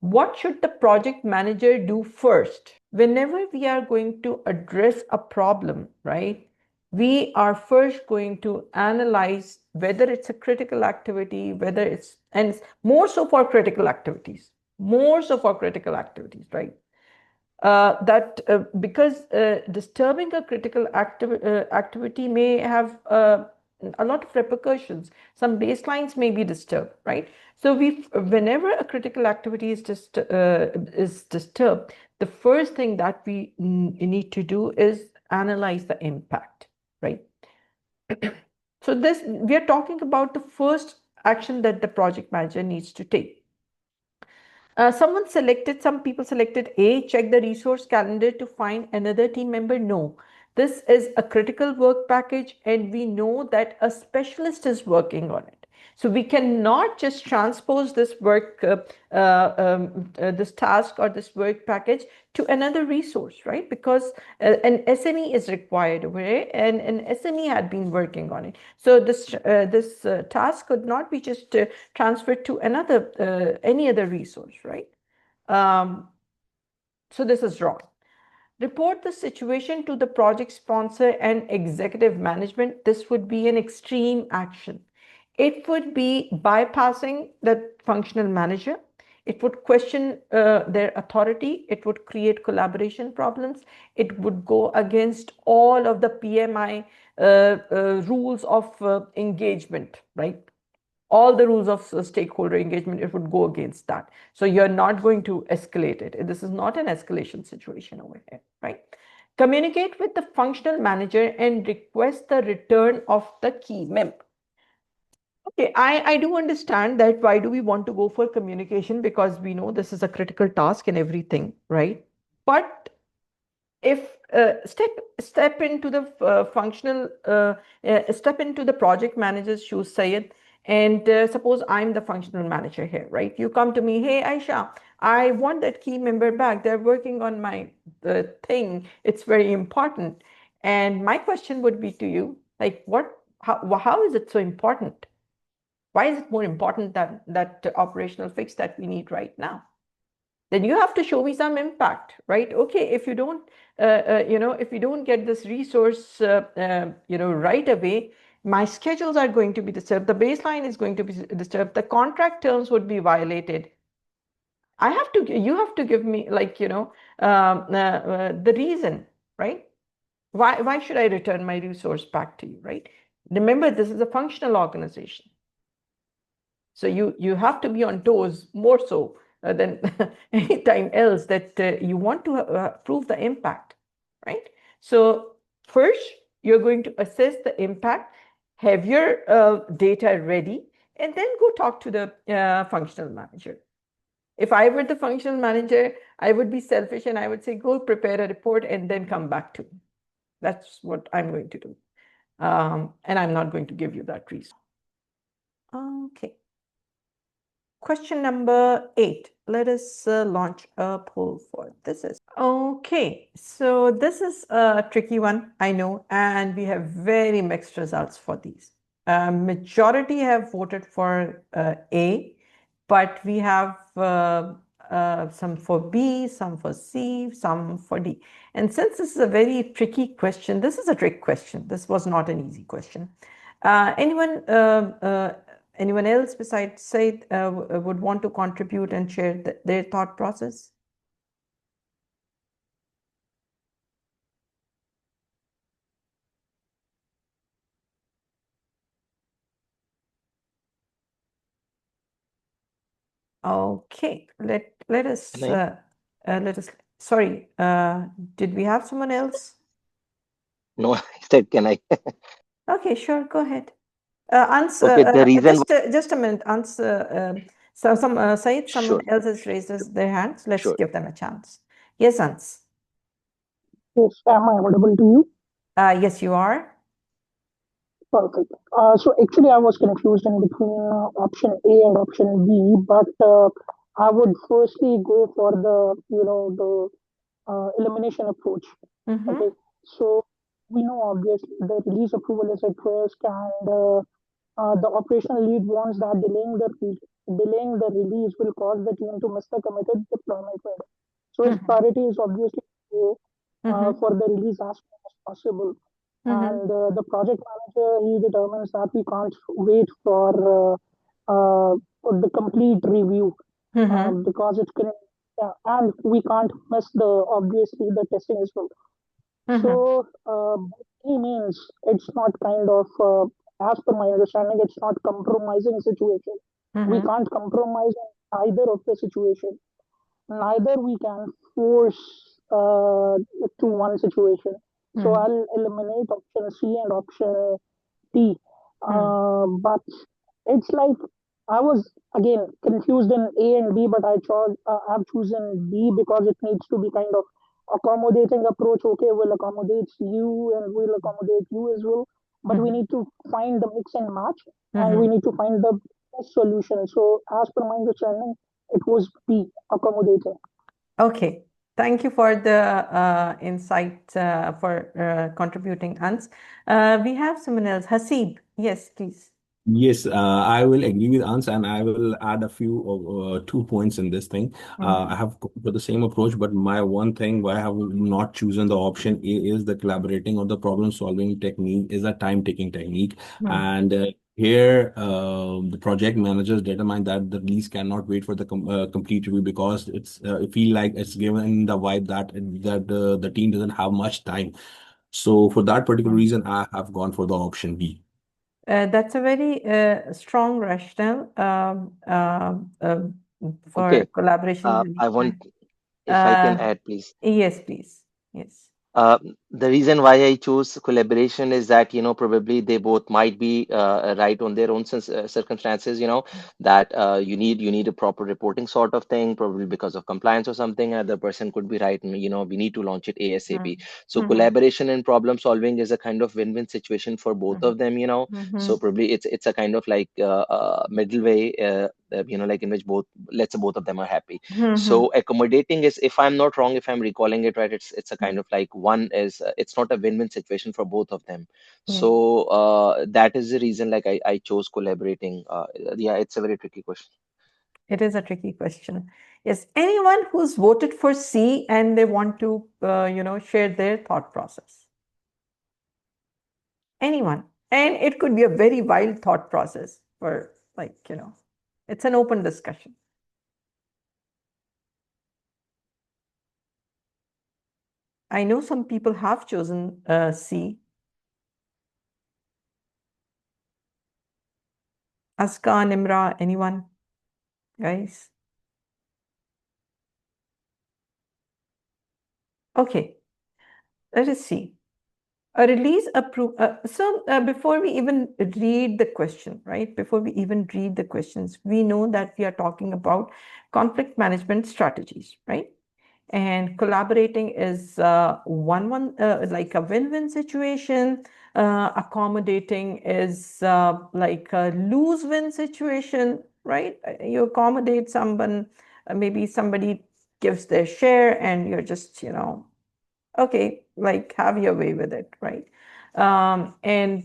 What should the project manager do first? Whenever we are going to address a problem, right? we are first going to analyze whether it's a critical activity, whether it's, and more so for critical activities, right? Because disturbing a critical activity may have a lot of repercussions. Some baselines may be disturbed, right? So whenever a critical activity is disturbed, the first thing that we need to do is analyze the impact, right? So we are talking about the first action that the project manager needs to take. Some people selected A, check the resource calendar to find another team member. No, this is a critical work package and we know that a specialist is working on it. So we cannot just transpose this this task or this work package to another resource, right? Because an SME is required over here and an SME had been working on it. So this task could not be just transferred to any other resource, right? So this is wrong. Report the situation to the project sponsor and executive management. This would be an extreme action. It would be bypassing the functional manager. It would question their authority. It would create collaboration problems. It would go against all of the PMI rules of engagement, right? All the rules of stakeholder engagement, it would go against that. So you're not going to escalate it. This is not an escalation situation over here, right? Communicate with the functional manager and request the return of the key member. Okay, I do understand that why do we want to go for communication, because we know this is a critical task and everything, right? But if step into the step into the project manager's shoes, Sayed, and suppose I'm the functional manager here, right? You come to me, hey Aisha, I want that key member back. They're working on my thing. It's very important. And my question would be to you, like, how is it so important? Why is it more important than that operational fix that we need right now? Then you have to show me some impact, right? Okay, if you don't, if you don't get this resource, right away, my schedules are going to be disturbed. The baseline is going to be disturbed. The contract terms would be violated. You have to give me the reason, right? Why should I return my resource back to you, right? Remember, this is a functional organization. So you have to be on toes more so than any time else that you want to prove the impact, right? So first, you're going to assess the impact, have your data ready, and then go talk to the functional manager. If I were the functional manager, I would be selfish and I would say, go prepare a report and then come back to me. That's what I'm going to do. And I'm not going to give you that reason. Okay. Question number 8. Let us launch a poll for this. Okay, so this is a tricky one, I know, and we have very mixed results for these. Majority have voted for A, but we have some for B, some for C, some for D. And since this is a very tricky question, this is a trick question. This was not an easy question. Anyone else besides Said would want to contribute and share their thought process? Okay, let us sorry, did we have someone else? No, I said, can I? Okay, sure, go ahead. Okay, the reason. Just a minute, Said, someone Sure, else has raised their hand, so let's sure. give them a chance. Yes, Ans. Yes, am I audible to you? Yes, you are. Perfect. So actually, I was confused in between option A and option B, but I would firstly go for the elimination approach. Mm-hmm. Okay. So we know obviously the release approval is at risk, and the operational lead wants that delaying the release will cause the team to miss the committed deployment window. So his Mm-hmm. priority is obviously to go Mm-hmm. for the release as soon as possible. and the project manager, he determines that we can't wait for the complete review because it's going to, yeah, and we can't miss obviously the testing as well. So, by any means, it's not kind of, as per my understanding, it's not compromising situation. We can't compromise on either of the situation. Neither we can force to one situation. So I'll eliminate option C and option D. But it's like I was again confused in A and B, but I've chosen B because it needs to be kind of accommodating approach. Okay, we'll accommodate you and we'll accommodate you as well. But we need to find the mix and match, and we need to find the best solution. So as per my understanding, it was B, accommodating. Okay. Thank you for the insight, for contributing, Hans. We have someone else. Hasib. Yes, please. Yes, I will agree with Ans, and I will add a few 2 points in this thing. I have gone for the same approach, but my one thing why I have not chosen the option A is the collaborating or the problem solving technique is a time taking technique. And here, the project managers determine that the release cannot wait for the complete review because it feel like it's given the vibe that the team doesn't have much time. So for that particular reason, I have gone for the option B. That's a very strong rationale for Okay. collaboration. I want, if I can add, please. Yes, please. Yes. The reason why I chose collaboration is that, probably they both might be right on their own circumstances, that you need a proper reporting sort of thing, probably because of compliance or something. Another person could be right, and, we need to launch it ASAP. So collaboration and problem solving is a kind of win-win situation for both of them, So probably it's a kind of like middle way, like in which let's say both of them are happy. So accommodating is, if I'm not wrong, if I'm recalling it right, it's a kind of like one is it's not a win-win situation for both of them. So that is the reason like I chose collaborating. Yeah, it's a very tricky question. It is a tricky question. Yes, anyone who's voted for C and they want to, share their thought process. Anyone. And it could be a very wild thought process for it's an open discussion. I know some people have chosen C. Aska, Nimra, anyone? Guys? Okay, let us see. A release approved. Before we even read the question, right? Before we even read the questions, we know that we are talking about conflict management strategies, right? And collaborating is like a win-win situation. Accommodating is like a lose-win situation, right? You accommodate someone, maybe somebody gives their share and you're just, okay, like have your way with it, right? And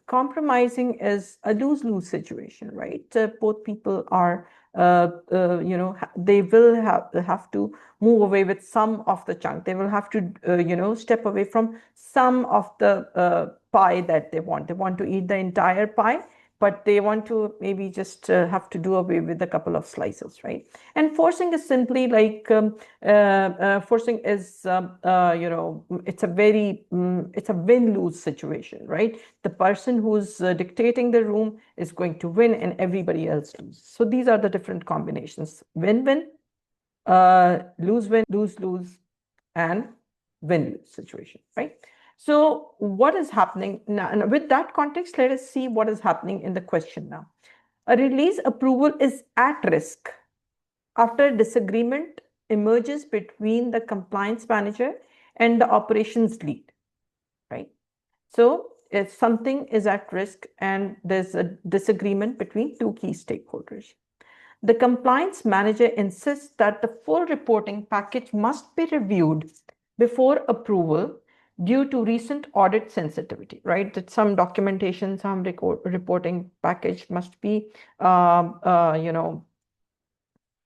compromising is a lose-lose situation, right? Both people are, they will have to move away with some of the chunk. They will have to, step away from some of the pie that they want. They want to eat the entire pie, but they want to maybe just have to do away with a couple of slices, right? And forcing is simply like forcing is it's a very it's a win-lose situation, right? The person who's dictating the room is going to win and everybody else loses. So these are the different combinations: win-win, lose-win, lose-lose, and win-lose situation, right? So what is happening now? And with that context, let us see what is happening in the question now. A release approval is at risk after disagreement emerges between the compliance manager and the operations lead, right? So if something is at risk and there's a disagreement between two key stakeholders, the compliance manager insists that the full reporting package must be reviewed before approval due to recent audit sensitivity, right? That some documentation, some reporting package must be,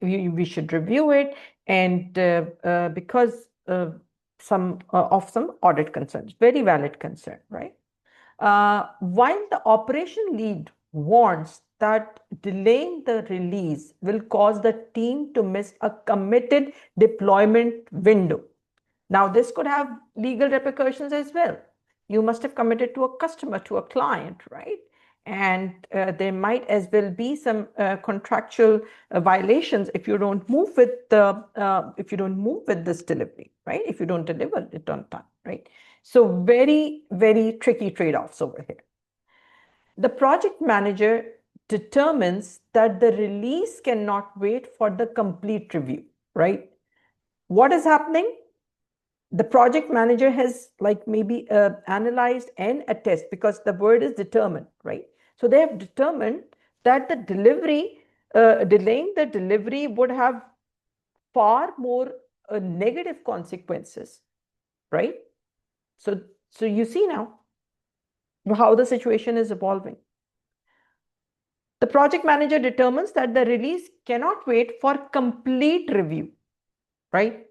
we should review it. And because some audit concerns. Very valid concern, right? While the operation lead warns that delaying the release will cause the team to miss a committed deployment window. Now, this could have legal repercussions as well. You must have committed to a customer, to a client, right? And there might as well be some contractual violations if you don't move with this delivery, right? If you don't deliver it on time, right? So very, very tricky trade-offs over here. The project manager determines that the release cannot wait for the complete review, right? What is happening? The project manager has maybe analyzed and assessed, because the word is determined, right? So they have determined that the delivery, delaying the delivery would have far more negative consequences, right? So you see now how the situation is evolving. The project manager determines that the release cannot wait for complete review, right?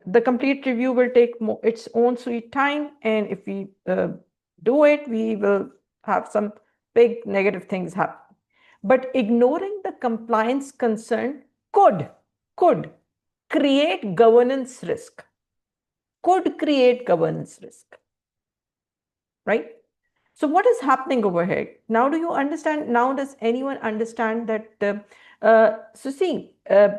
The complete review will take its own sweet time, and if we do it, we will have some big negative things happen. But ignoring the compliance concern could create governance risk. Could create governance risk, right? So what is happening over here? Now do you understand? Now does anyone understand that? So see, if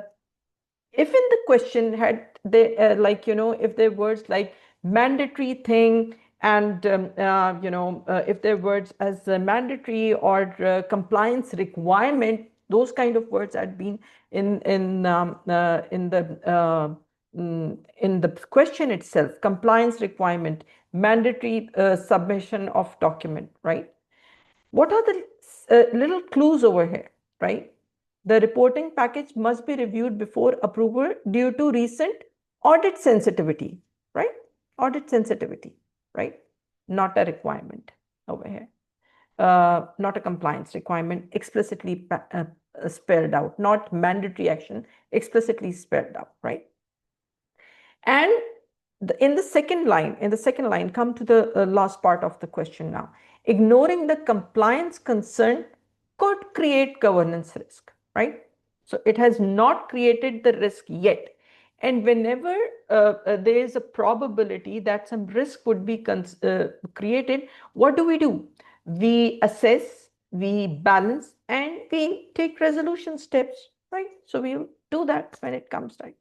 in the question had they if there words like mandatory thing, and if there words as mandatory or compliance requirement, those kind of words had been in the question itself, compliance requirement, mandatory submission of document, right? What are the little clues over here, right? The reporting package must be reviewed before approval due to recent audit sensitivity, right? Audit sensitivity, right? Not a requirement over here. Not a compliance requirement explicitly spelled out, not mandatory action explicitly spelled out, right? And in the second line, come to the last part of the question now. Ignoring the compliance concern could create governance risk, right? So it has not created the risk yet. And whenever there is a probability that some risk would be created, what do? We assess, we balance, and we take resolution steps, right? So we'll do that when it comes time.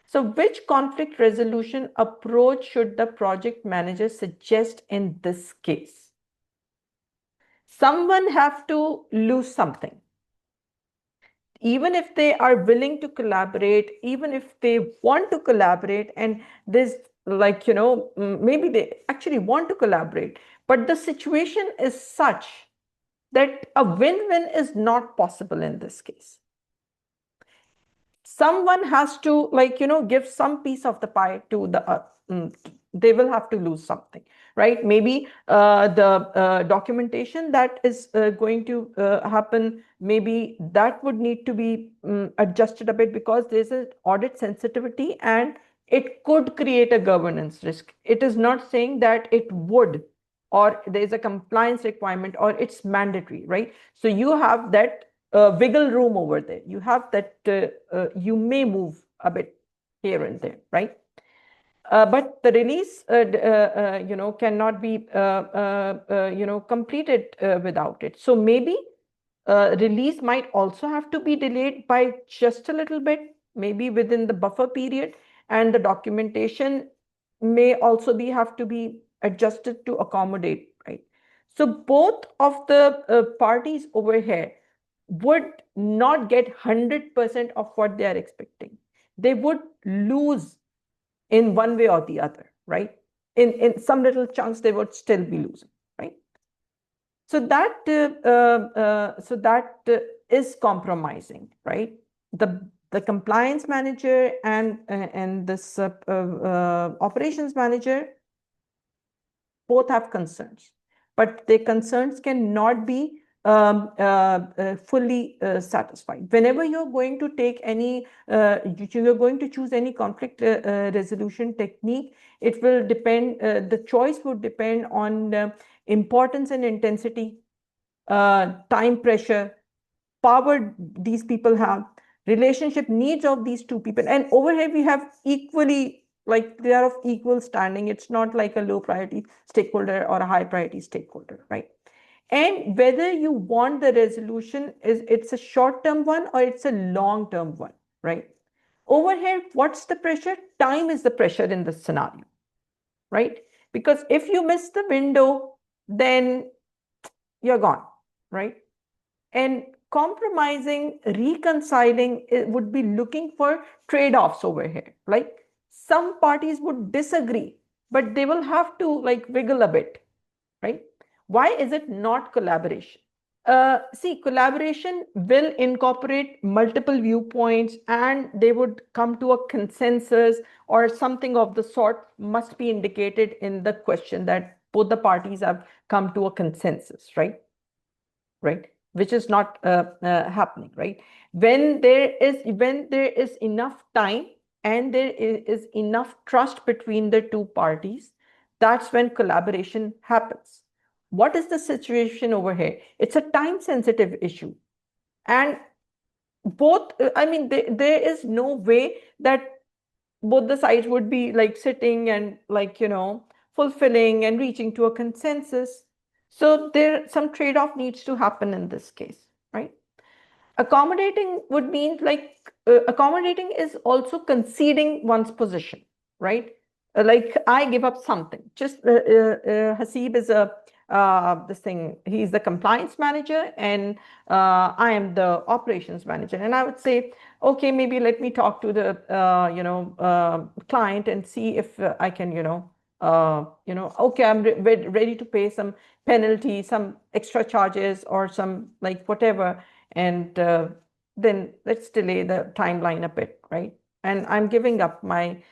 So which conflict resolution approach should the project manager suggest in this case? Someone have to lose something. Even if they are willing to collaborate, even if they want to collaborate, and this maybe they actually want to collaborate, but the situation is such that a win-win is not possible in this case. Someone has to give some piece of the pie to the they will have to lose something, right? Maybe the documentation that is going to happen, maybe that would need to be adjusted a bit, because there's an audit sensitivity and it could create a governance risk. It is not saying that it would, or there's a compliance requirement, or it's mandatory, right? So you have that wiggle room over there. You have that you may move a bit here and there, right? But the release, cannot be, completed without it. So maybe release might also have to be delayed by just a little bit, maybe within the buffer period, and the documentation may also have to be adjusted to accommodate, right? So both of the parties over here would not get 100% of what they are expecting. They would lose in one way or the other, right? In some little chunks, they would still be losing, right? So that is compromising, right? The compliance manager and this operations manager both have concerns, but their concerns cannot be fully satisfied. Whenever you're going to take any, you're going to choose any conflict resolution technique, it will depend, the choice would depend on importance and intensity, time pressure, power these people have, relationship needs of these two people. And over here we have equally, like they are of equal standing. It's not like a low priority stakeholder or a high priority stakeholder, right? And whether you want the resolution is, it's a short-term one or it's a long-term one, right? Over here, what's the pressure? Time is the pressure in this scenario, right? Because if you miss the window, then you're gone, right? And compromising, reconciling, it would be looking for trade-offs over here. Like some parties would disagree, but they will have to like wiggle a bit, right? Why is it not collaboration? See, collaboration will incorporate multiple viewpoints and they would come to a consensus or something of the sort must be indicated in the question that both the parties have come to a consensus, right? Right? Which is not happening, right? When there is enough time and there is enough trust between the two parties, that's when collaboration happens. What is the situation over here? It's a time sensitive issue. And both, I mean, there is no way that both the sides would be like sitting and like, fulfilling and reaching to a consensus. So there, some trade-off needs to happen in this case, right? Accommodating would mean like accommodating is also conceding one's position, right? Like I give up something. Just Hasib is a this thing. He's the compliance manager, and I am the operations manager. And I would say, okay, maybe let me talk to the client and see if I can, okay, I'm ready to pay some penalty, some extra charges, or some like whatever, and then let's delay the timeline a bit, right? And I'm giving up my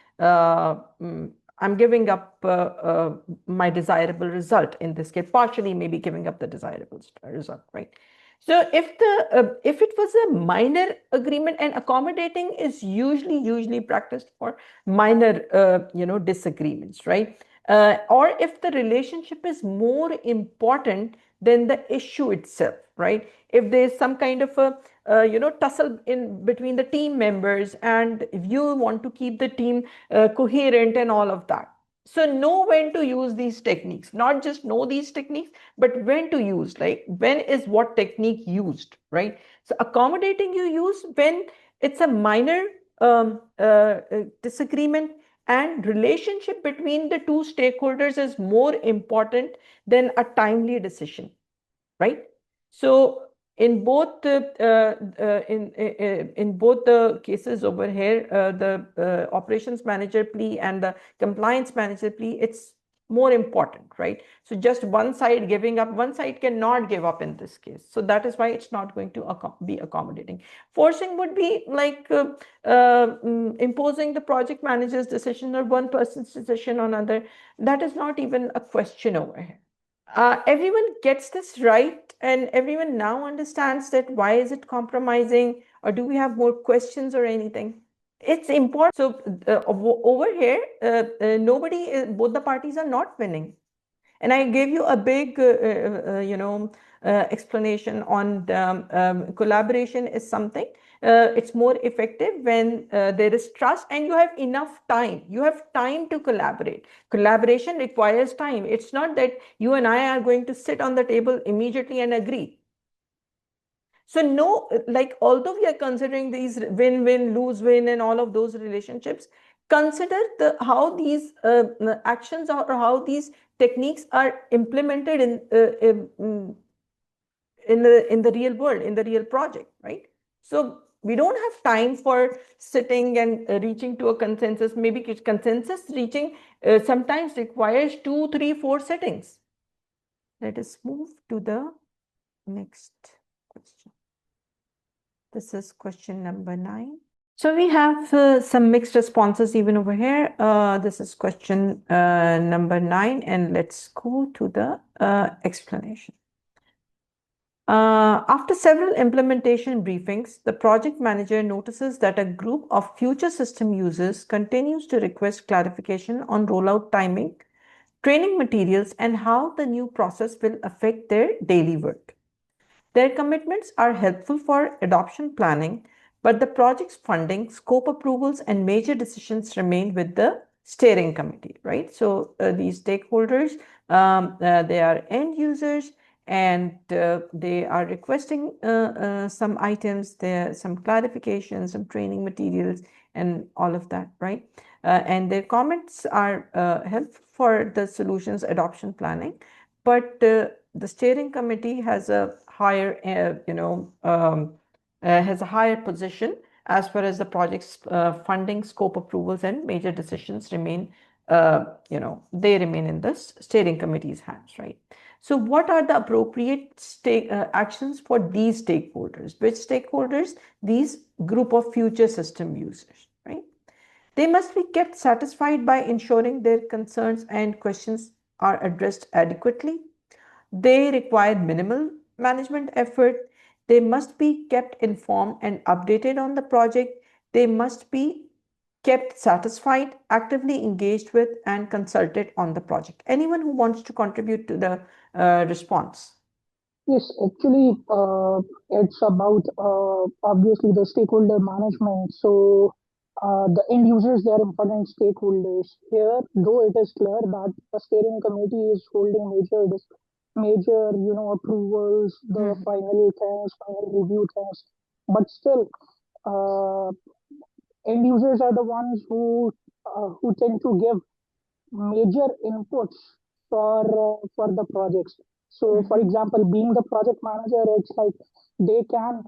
my desirable result in this case, partially maybe giving up the desirable result, right? So if it was a minor agreement, and accommodating is usually practiced for minor disagreements, right? Or if the relationship is more important than the issue itself, right? If there's some kind of a tussle in between the team members, and if you want to keep the team coherent and all of that, so know when to use these techniques. Not just know these techniques, but when to use, like when is what technique used, right? So accommodating you use when it's a minor disagreement and relationship between the two stakeholders is more important than a timely decision, right? So in both in both the cases over here, the operations manager plea and the compliance manager plea, it's more important, right? So just one side giving up, one side cannot give up in this case. So that is why it's not going to be accommodating. Forcing would be like imposing the project manager's decision or one person's decision on another. That is not even a question over here. Everyone gets this right, and everyone now understands that why is it compromising, or do we have more questions or anything? It's important. So over here, nobody, both the parties are not winning. And I gave you a big, explanation on collaboration is something. It's more effective when there is trust and you have enough time. You have time to collaborate. Collaboration requires time. It's not that you and I are going to sit on the table immediately and agree. So no, like although we are considering these win-win, lose-win and all of those relationships, consider how these actions or how these techniques are implemented in the real world, in the real project, right? So we don't have time for sitting and reaching to a consensus. Maybe consensus reaching sometimes requires 2, 3, 4 sittings. Let us move to the next question. This is question number 9. So we have some mixed responses even over here. This is question number 9, and let's go to the explanation. After several implementation briefings, the project manager notices that a group of future system users continues to request clarification on rollout timing, training materials, and how the new process will affect their daily work. Their commitments are helpful for adoption planning, but the project's funding, scope approvals, and major decisions remain with the steering committee, right? So these stakeholders, they are end users, and they are requesting some items, there some clarifications, some training materials, and all of that, right? And their comments are helpful for the solutions adoption planning, but the steering committee has a higher, has a higher position as far as the project's funding, scope approvals, and major decisions remain. They remain in the steering committee's hands, right? So, what are the appropriate actions for these stakeholders? Which stakeholders? These group of future system users, right? They must be kept satisfied by ensuring their concerns and questions are addressed adequately. They require minimal management effort. They must be kept informed and updated on the project. They must be kept satisfied, actively engaged with, and consulted on the project. Anyone who wants to contribute to the response? Yes, actually, it's about obviously the stakeholder management. So, the end users, they are important stakeholders. Here, though it is clear that the steering committee is holding major, approvals, the final things, final review things, but still, uh, end users are the ones who tend to give major inputs for the projects. So, for example, being the project manager, it's like they can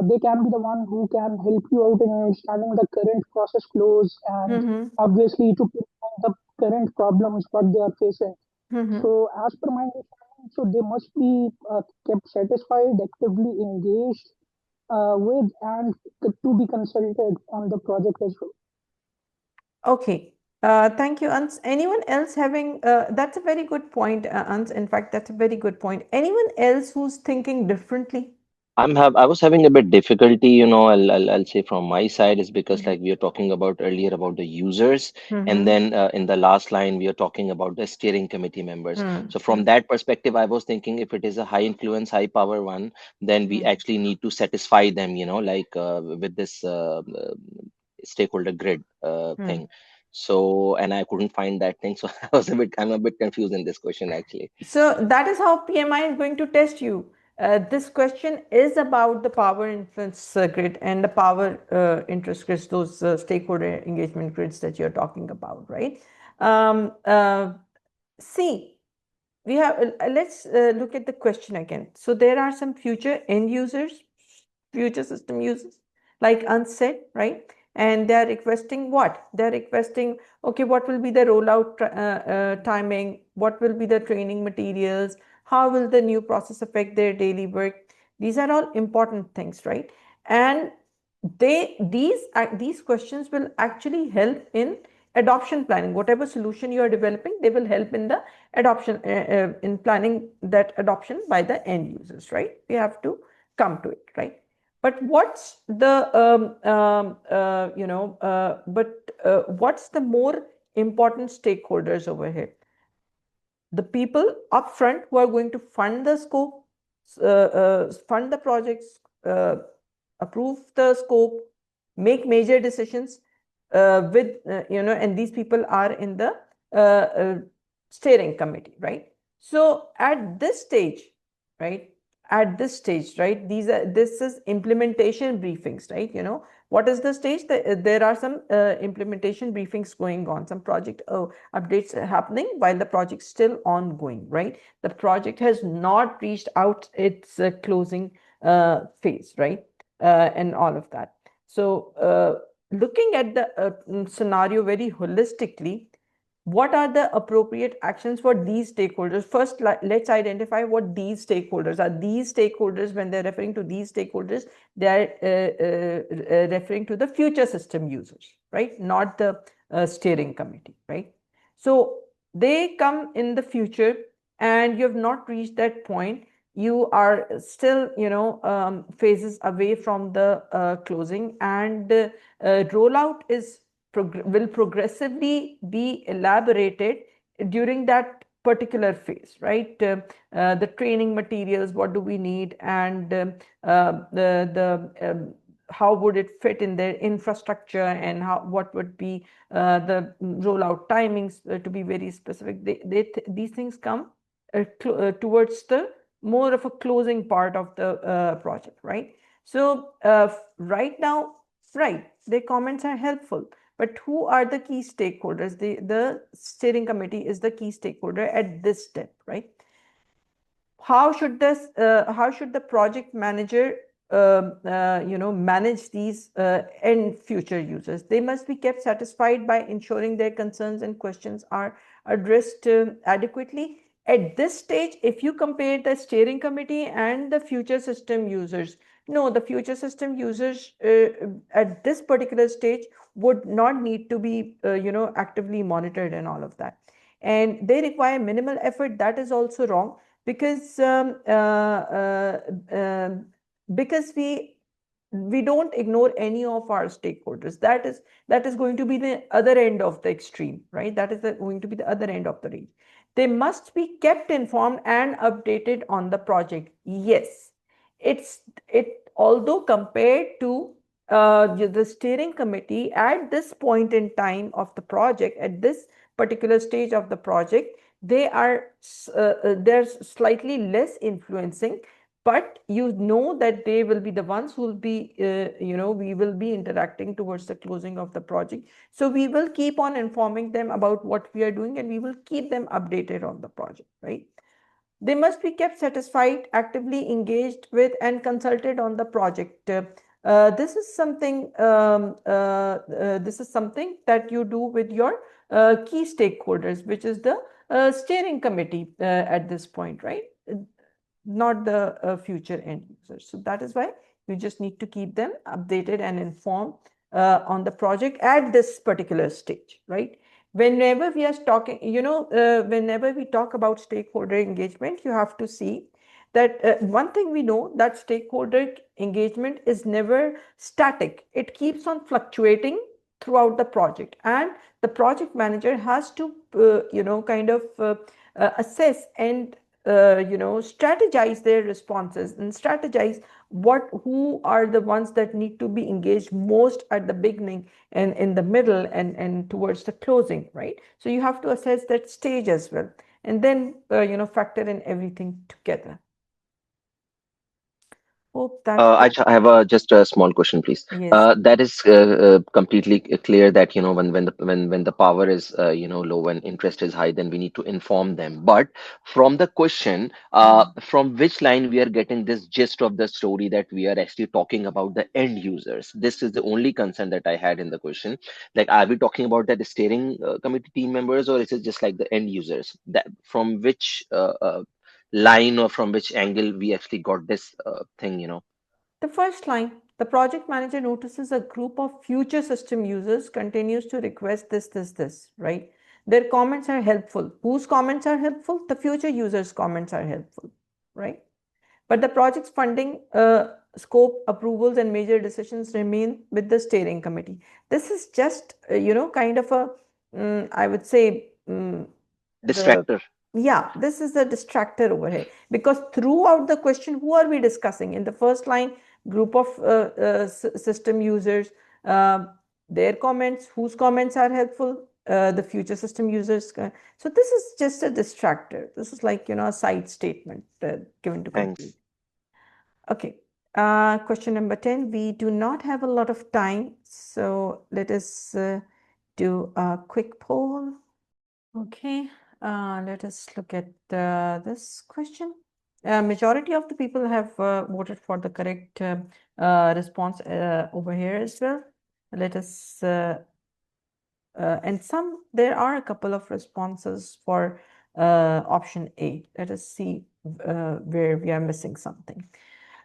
they can be the one who can help you out in understanding the current process flows and Mm-hmm. obviously to pinpoint the current problems what they are facing. Mm-hmm. So, as per my understanding, so they must be kept satisfied, actively engaged with, and to be consulted on the project as well. Okay. Thank you, Ans. Anyone else having, that's a very good point, Ans. In fact, that's a very good point. Anyone else who's thinking differently? I was having a bit difficulty, I'll say from my side is because Mm-hmm. like we are talking about earlier about the users, and Mm-hmm. then in the last line we are talking about the steering committee members. So from Mm-hmm. that perspective, I was thinking if it is a high influence, high power one, then we Mm-hmm. actually need to satisfy them, like with this stakeholder grid thing. So, and I couldn't find that thing, so I'm a bit confused in this question actually. So that is how PMI is going to test you. This question is about the power influence grid and the power interest grids, those stakeholder engagement grids that you're talking about, right? Um, uh, See, we have, let's look at the question again. So there are some future end users, future system users, like unsaid, right? And they're requesting what? They're requesting, okay, what will be the rollout timing? What will be the training materials? How will the new process affect their daily work? These are all important things, right? And these questions will actually help in adoption planning. Whatever solution you are developing, they will help in the adoption, in planning that adoption by the end users, right? We have to come to it, right? But what's the what's the more important stakeholders over here? The people upfront who are going to fund the scope, fund the projects, approve the scope, make major decisions and these people are in the steering committee, right? So at this stage, right? At this stage, right? This is implementation briefings, right? What is the stage? There are some implementation briefings going on, some project updates happening while the project is still ongoing, right? The project has not reached out its closing phase, right? And all of that. So looking at the scenario very holistically, what are the appropriate actions for these stakeholders? First, let's identify what these stakeholders are. These stakeholders, when they're referring to these stakeholders, they are referring to the future system users, right? Not the steering committee, right? So they come in the future and you have not reached that point. you are still, phases away from the closing, and rollout will progressively be elaborated during that particular phase, right? The training materials, what do we need, and the how would it fit in their infrastructure, and what would be the rollout timings, to be very specific. These things come towards the more of a closing part of the project, right? So right now, right, their comments are helpful, but who are the key stakeholders? The steering committee is the key stakeholder at this step, right? How should the project manager manage these end future users? They must be kept satisfied by ensuring their concerns and questions are addressed adequately. At this stage, if you compare the steering committee and the future system users, no, the future system users at this particular stage would not need to be actively monitored and all of that, and they require minimal effort. That is also wrong, because because we don't ignore any of our stakeholders. That is going to be the other end of the extreme, right? That is going to be the other end of the range. They must be kept informed and updated on the project. Yes, although compared to the steering committee at this point in time of the project, at this particular stage of the project, they're slightly less influencing, but that they will be the ones who will be we will be interacting towards the closing of the project. So we will keep on informing them about what we are doing, and we will keep them updated on the project, right? They must be kept satisfied, actively engaged with, and consulted on the project. This is something that you do with your key stakeholders, which is the steering committee at this point, right? Not the future end users. So that is why you just need to keep them updated and informed on the project at this particular stage, right? Whenever we are talking, whenever we talk about stakeholder engagement, you have to see that one thing we know, that stakeholder engagement is never static. It keeps on fluctuating throughout the project, and the project manager has to assess and strategize their responses, and strategize who are the ones that need to be engaged most at the beginning and in the middle and towards the closing, right? So you have to assess that stage as well, and then factor in everything together. Hope that I have just a small question, please. yes. That is completely clear that when the power is low, when interest is high, then we need to inform them. But from the question, from which line we are getting this gist of the story that we are actually talking about the end users? This is the only concern that I had in the question. Like, are we talking about that steering committee team members, or is it just like the end users? That from which line or from which angle we actually got this thing? The first line, the project manager notices a group of future system users continues to request this, right? Their comments are helpful. Whose comments are helpful? The future users' comments are helpful, right? But the project's funding, scope, approvals, and major decisions remain with the steering committee. This is just, kind of a, I would say, Distractor. this is a distractor over here, because throughout the question, who are we discussing? In the first line, group of system users, their comments, whose comments are helpful? The future system users. So this is just a distractor. This is like, a side statement given to conclude. Thanks. Okay. Question number 10. We do not have a lot of time, so let us do a quick poll. Okay. Let us look at this question. Majority of the people have voted for the correct response over here as well. Let us, and there are a couple of responses for option A. Let us see where we are missing something.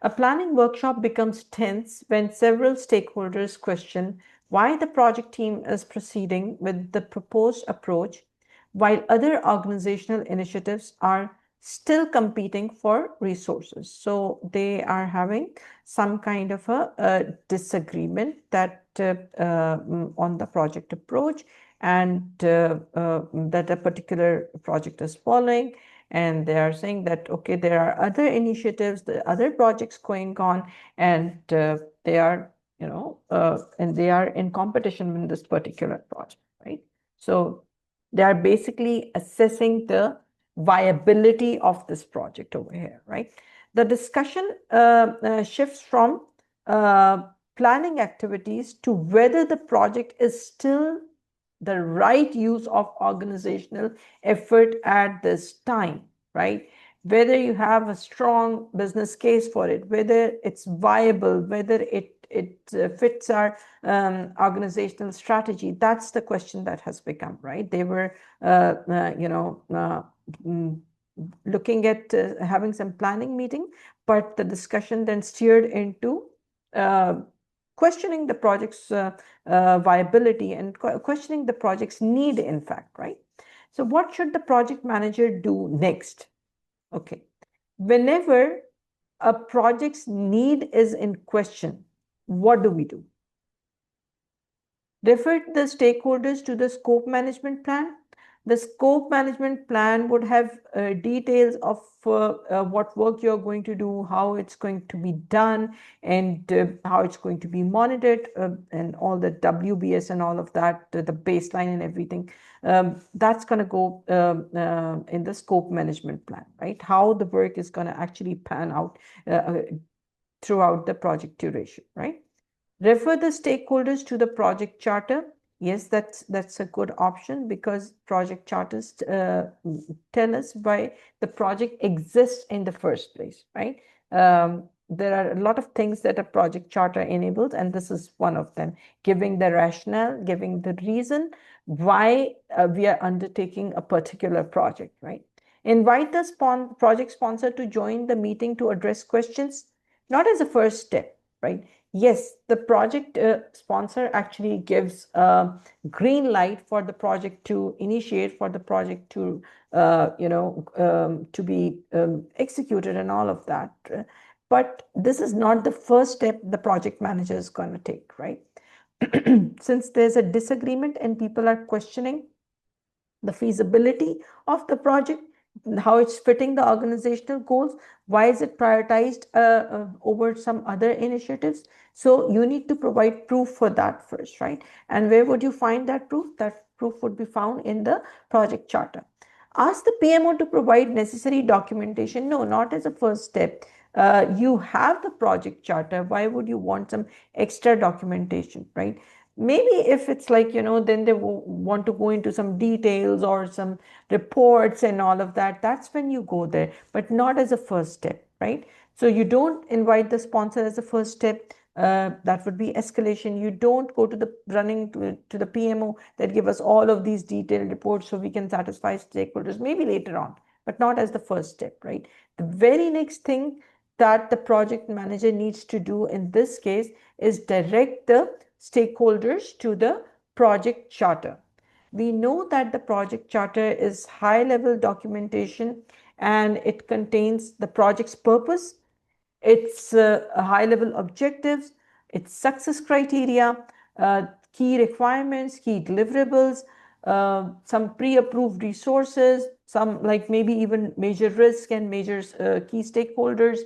A planning workshop becomes tense when several stakeholders question why the project team is proceeding with the proposed approach, while other organizational initiatives are still competing for resources. So they are having some kind of a disagreement that on the project approach, and that a particular project is following. And they are saying that, okay, there are other initiatives, the other projects going on, and they are, and they are in competition with this particular project, right? So they are basically assessing the viability of this project over here, right? The discussion shifts from planning activities to whether the project is still the right use of organizational effort at this time, right? Whether you have a strong business case for it, whether it's viable, whether it fits our organizational strategy. That's the question that has become, right? They were, looking at having some planning meeting, but the discussion then steered into questioning the project's viability and questioning the project's need, in fact, right? So what should the project manager do next? Okay, whenever a project's need is in question, what do we do? Refer the stakeholders to the scope management plan. The scope management plan would have details of what work you're going to do, how it's going to be done, and how it's going to be monitored, and all the WBS and all of that, the baseline and everything. That's going to go in the scope management plan, right? How the work is going to actually pan out throughout the project duration, right? Refer the stakeholders to the project charter. Yes, that's a good option, because project charters tell us why the project exists in the first place, right? There are a lot of things that a project charter enables, and this is one of them, giving the rationale, giving the reason why we are undertaking a particular project, right? Invite the project sponsor to join the meeting to address questions, not as a first step, right? Yes, the project sponsor actually gives a green light for the project to initiate, for the project to, to be executed and all of that. But this is not the first step the project manager is going to take, right? Since there's a disagreement and people are questioning the feasibility of the project, how it's fitting the organizational goals, why is it prioritized over some other initiatives. So you need to provide proof for that first, right? And where would you find that proof? That proof would be found in the project charter. Ask the PMO to provide necessary documentation. No, not as a first step. You have the project charter. Why would you want some extra documentation, right? Maybe if it's like, then they want to go into some details or some reports and all of that, that's when you go there, but not as a first step, right? So you don't invite the sponsor as a first step. That would be escalation. You don't go to the running to the PMO that give us all of these detailed reports so we can satisfy stakeholders, maybe later on, but not as the first step, right? The very next thing that the project manager needs to do in this case is direct the stakeholders to the project charter. We know that the project charter is high-level documentation, and it contains the project's purpose, its high-level objectives, its success criteria, key requirements, key deliverables, some pre-approved resources, some like maybe even major risk and major key stakeholders,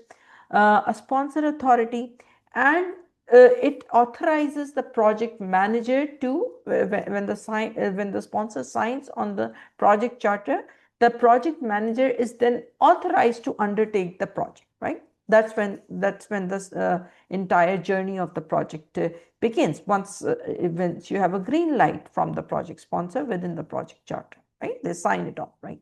a sponsor authority, and it authorizes the project manager to, when the sponsor signs on the project charter, the project manager is then authorized to undertake the project, right? That's when this entire journey of the project begins. Once you have a green light from the project sponsor within the project charter, right? They sign it off, right?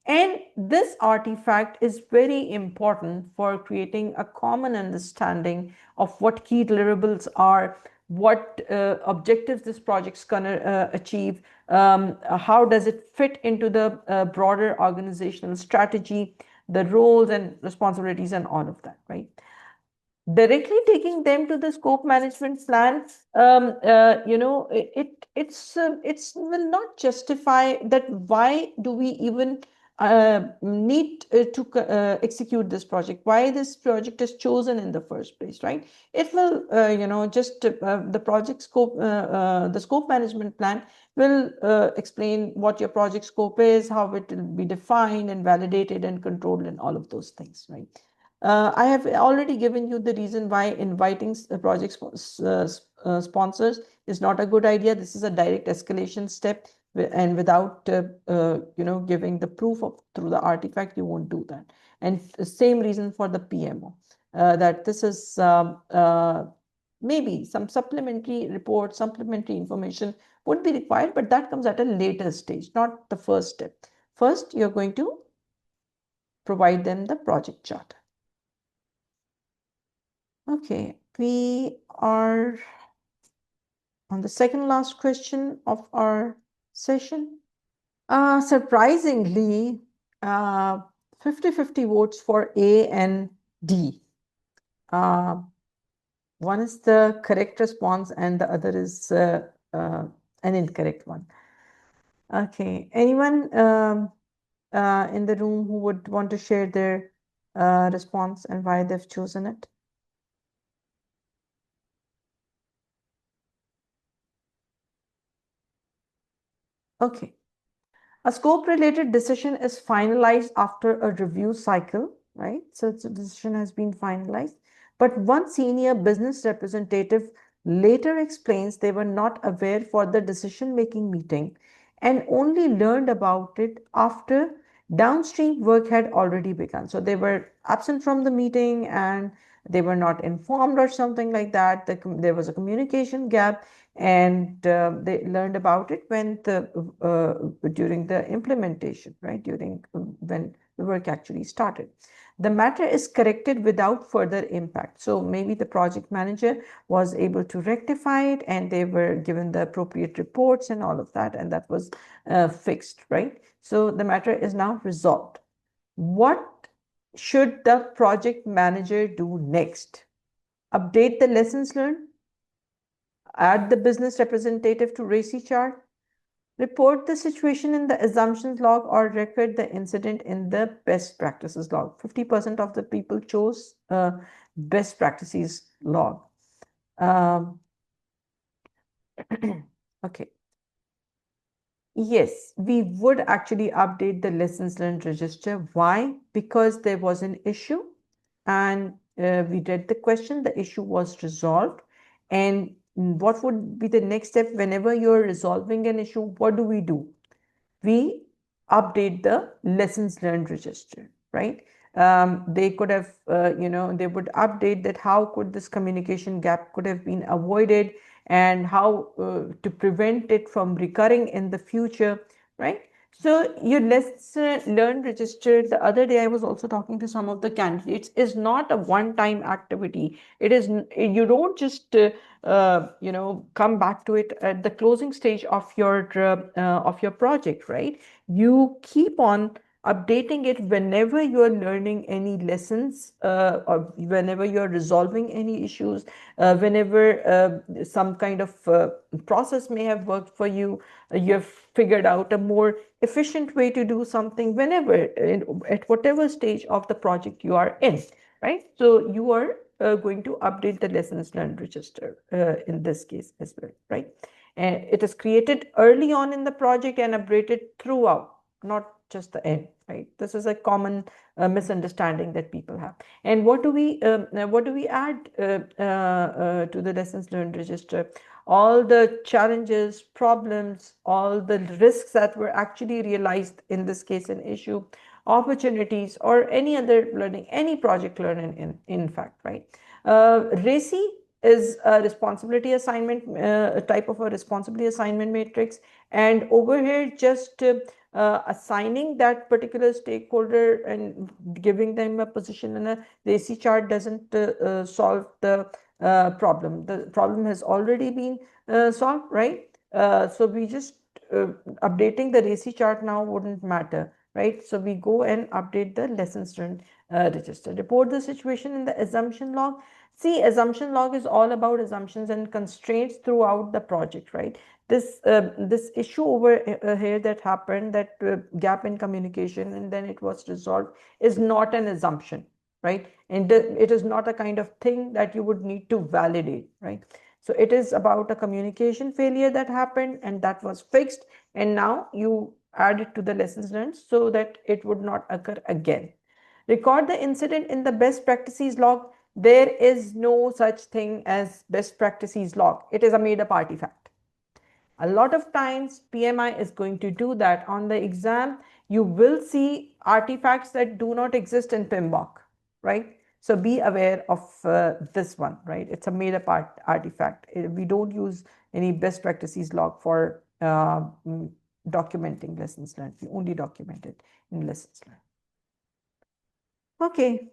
And this artifact is very important for creating a common understanding of what key deliverables are, what objectives this project's going to achieve, how does it fit into the broader organizational strategy, the roles and responsibilities and all of that, right? Directly taking them to the scope management plan, it's will not justify that. Why do we even need to execute this project, why this project is chosen in the first place, right? It will, just the project scope, the scope management plan will explain what your project scope is, how it will be defined and validated and controlled and all of those things, right? I have already given you the reason why inviting project sponsors is not a good idea. This is a direct escalation step, and without giving the proof of through the artifact, you won't do that. And the same reason for the PMO, that this is maybe some supplementary report, supplementary information would be required, but that comes at a later stage, not the first step. First, you're going to provide them the project chart. Okay, we are on the second last question of our session. Surprisingly, 50-50 votes for A and D. One is the correct response and the other is an incorrect one. Okay, anyone in the room who would want to share their response and why they've chosen it? Okay. A scope-related decision is finalized after a review cycle, right? So the decision has been finalized. But one senior business representative later explains they were not aware for the decision-making meeting and only learned about it after downstream work had already begun. So they were absent from the meeting and they were not informed or something like that. There was a communication gap, and they learned about it when during the implementation, right? During when the work actually started. The matter is corrected without further impact. So maybe the project manager was able to rectify it and they were given the appropriate reports and all of that, and that was fixed, right? So the matter is now resolved. What should the project manager do next? Update the lessons learned, add the business representative to RACI chart, report the situation in the assumptions log, or record the incident in the best practices log. 50% of the people chose best practices log. Okay. Yes, we would actually update the lessons learned register. Why? Because there was an issue and we read the question, the issue was resolved. And what would be the next step whenever you're resolving an issue? What do? We update the lessons learned register, right? They could have, they would update that how could this communication gap could have been avoided and how to prevent it from recurring in the future, right? So your lessons learned register, the other day I was also talking to some of the candidates, is not a one-time activity. It is, you don't just come back to it at the closing stage of your project, right? You keep on updating it whenever you're learning any lessons or whenever you're resolving any issues, whenever some kind of process may have worked for you, you've figured out a more efficient way to do something, whenever at whatever stage of the project you are in, right? So you are going to update the lessons learned register in this case as well, right? And it is created early on in the project and updated throughout, not just the end, right? This is a common misunderstanding that people have. And what do we add to the lessons learned register? All the challenges, problems, all the risks that were actually realized, in this case an issue, opportunities, or any other learning, any project learning in fact, right? RACI is a responsibility assignment, a type of a responsibility assignment matrix. And over here, just assigning that particular stakeholder and giving them a position in a RACI chart doesn't solve the problem. The problem has already been solved, right? So we just updating the RACI chart now wouldn't matter, right? So we go and update the lessons learned register. Report the situation in the assumption log. See, assumption log is all about assumptions and constraints throughout the project, right? this issue over here that happened, that gap in communication, and then it was resolved, is not an assumption, right? And it is not a kind of thing that you would need to validate, right? So it is about a communication failure that happened, and that was fixed, and now you add it to the lessons learned so that it would not occur again. Record the incident in the best practices log. There is no such thing as best practices log. It is a made up artifact. A lot of times PMI is going to do that. On the exam, you will see artifacts that do not exist in PMBOK, right? So be aware of this one, right? It's a made up artifact. We don't use any best practices log for documenting lessons learned. We only document it in lessons learned. Okay.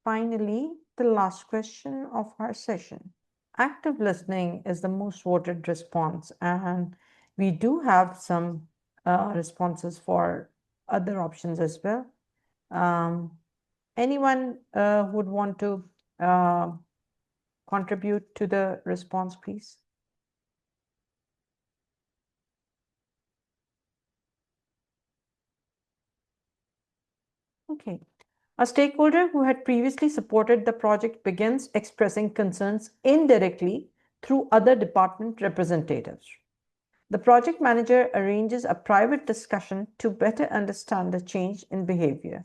Finally, the last question of our session. Active listening is the most voted response, and we do have some responses for other options as well. Anyone would want to contribute to the response, please? Okay. A stakeholder who had previously supported the project begins expressing concerns indirectly through other department representatives. The project manager arranges a private discussion to better understand the change in behavior.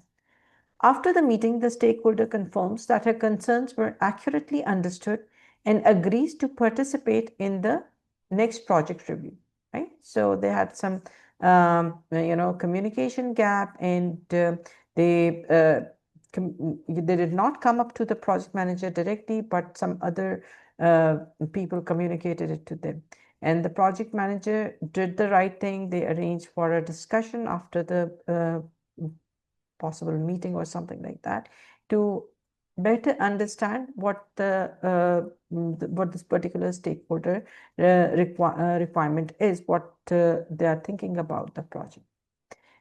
After the meeting, the stakeholder confirms that her concerns were accurately understood and agrees to participate in the next project review, right? So they had some, communication gap, and they did not come up to the project manager directly, but some other people communicated it to them. And the project manager did the right thing. They arranged for a discussion after the possible meeting or something like that to better understand what what this particular stakeholder requirement is, what they are thinking about the project.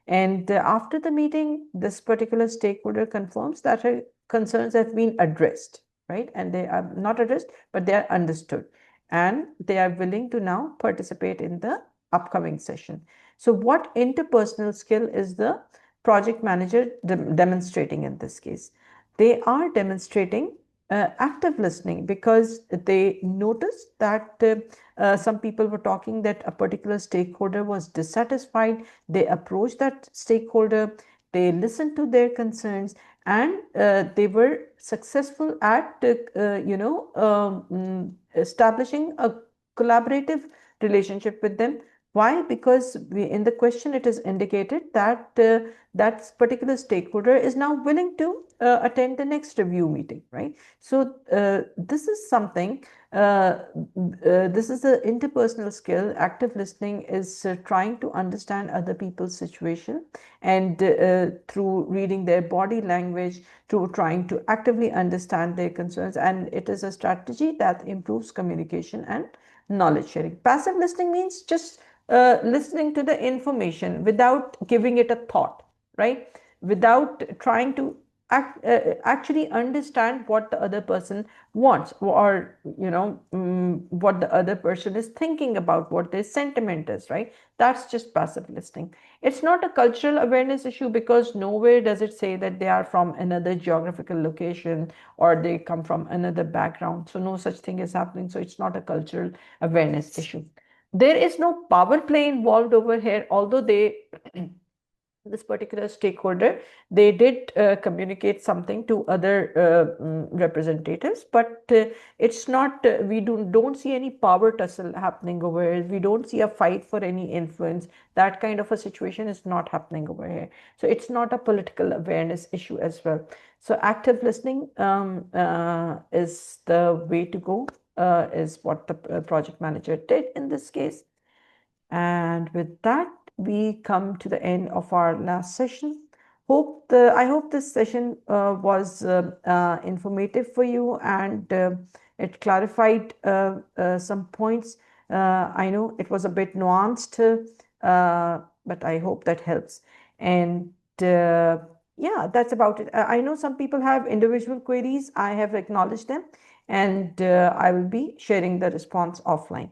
And after the meeting, this particular stakeholder confirms that her concerns have been addressed, right? And they are not addressed, but they are understood. And they are willing to now participate in the upcoming session. So what interpersonal skill is the project manager demonstrating in this case? They are demonstrating active listening, because they noticed that some people were talking that a particular stakeholder was dissatisfied. They approached that stakeholder, they listened to their concerns, and they were successful at establishing a collaborative relationship with them. Why? Because in the question it is indicated that that particular stakeholder is now willing to attend the next review meeting, right? So this is something, this is the interpersonal skill. Active listening is trying to understand other people's situation, and through reading their body language, through trying to actively understand their concerns, and it is a strategy that improves communication and knowledge sharing. Passive listening means just listening to the information without giving it a thought, right? Without trying to actually understand what the other person wants, or what the other person is thinking about, what their sentiment is, right? That's just passive listening. It's not a cultural awareness issue, because nowhere does it say that they are from another geographical location or they come from another background. So no such thing is happening. So it's not a cultural awareness issue. There is no power play involved over here, although they this particular stakeholder, they did communicate something to other representatives, but it's not, we don't see any power tussle happening over here. We don't see a fight for any influence. That kind of a situation is not happening over here. So it's not a political awareness issue as well. So active listening is the way to go, is what the project manager did in this case. And with that, we come to the end of our last session. I hope this session was informative for you, and it clarified some points. I know it was a bit nuanced, but I hope that helps. And yeah, that's about it. I know some people have individual queries. I have acknowledged them, and I will be sharing the response offline.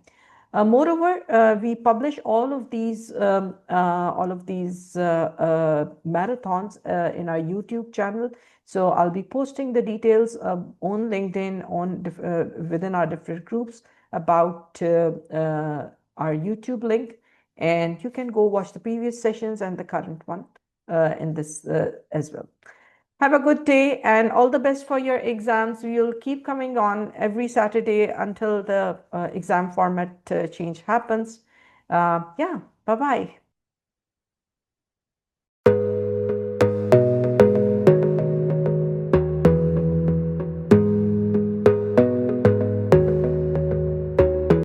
Moreover, we publish all of these marathons in our YouTube channel. So I'll be posting the details on LinkedIn, within our different groups about our YouTube link, and you can go watch the previous sessions and the current one in this as well. Have a good day and all the best for your exams. We'll keep coming on every Saturday until the exam format change happens. Yeah, bye-bye.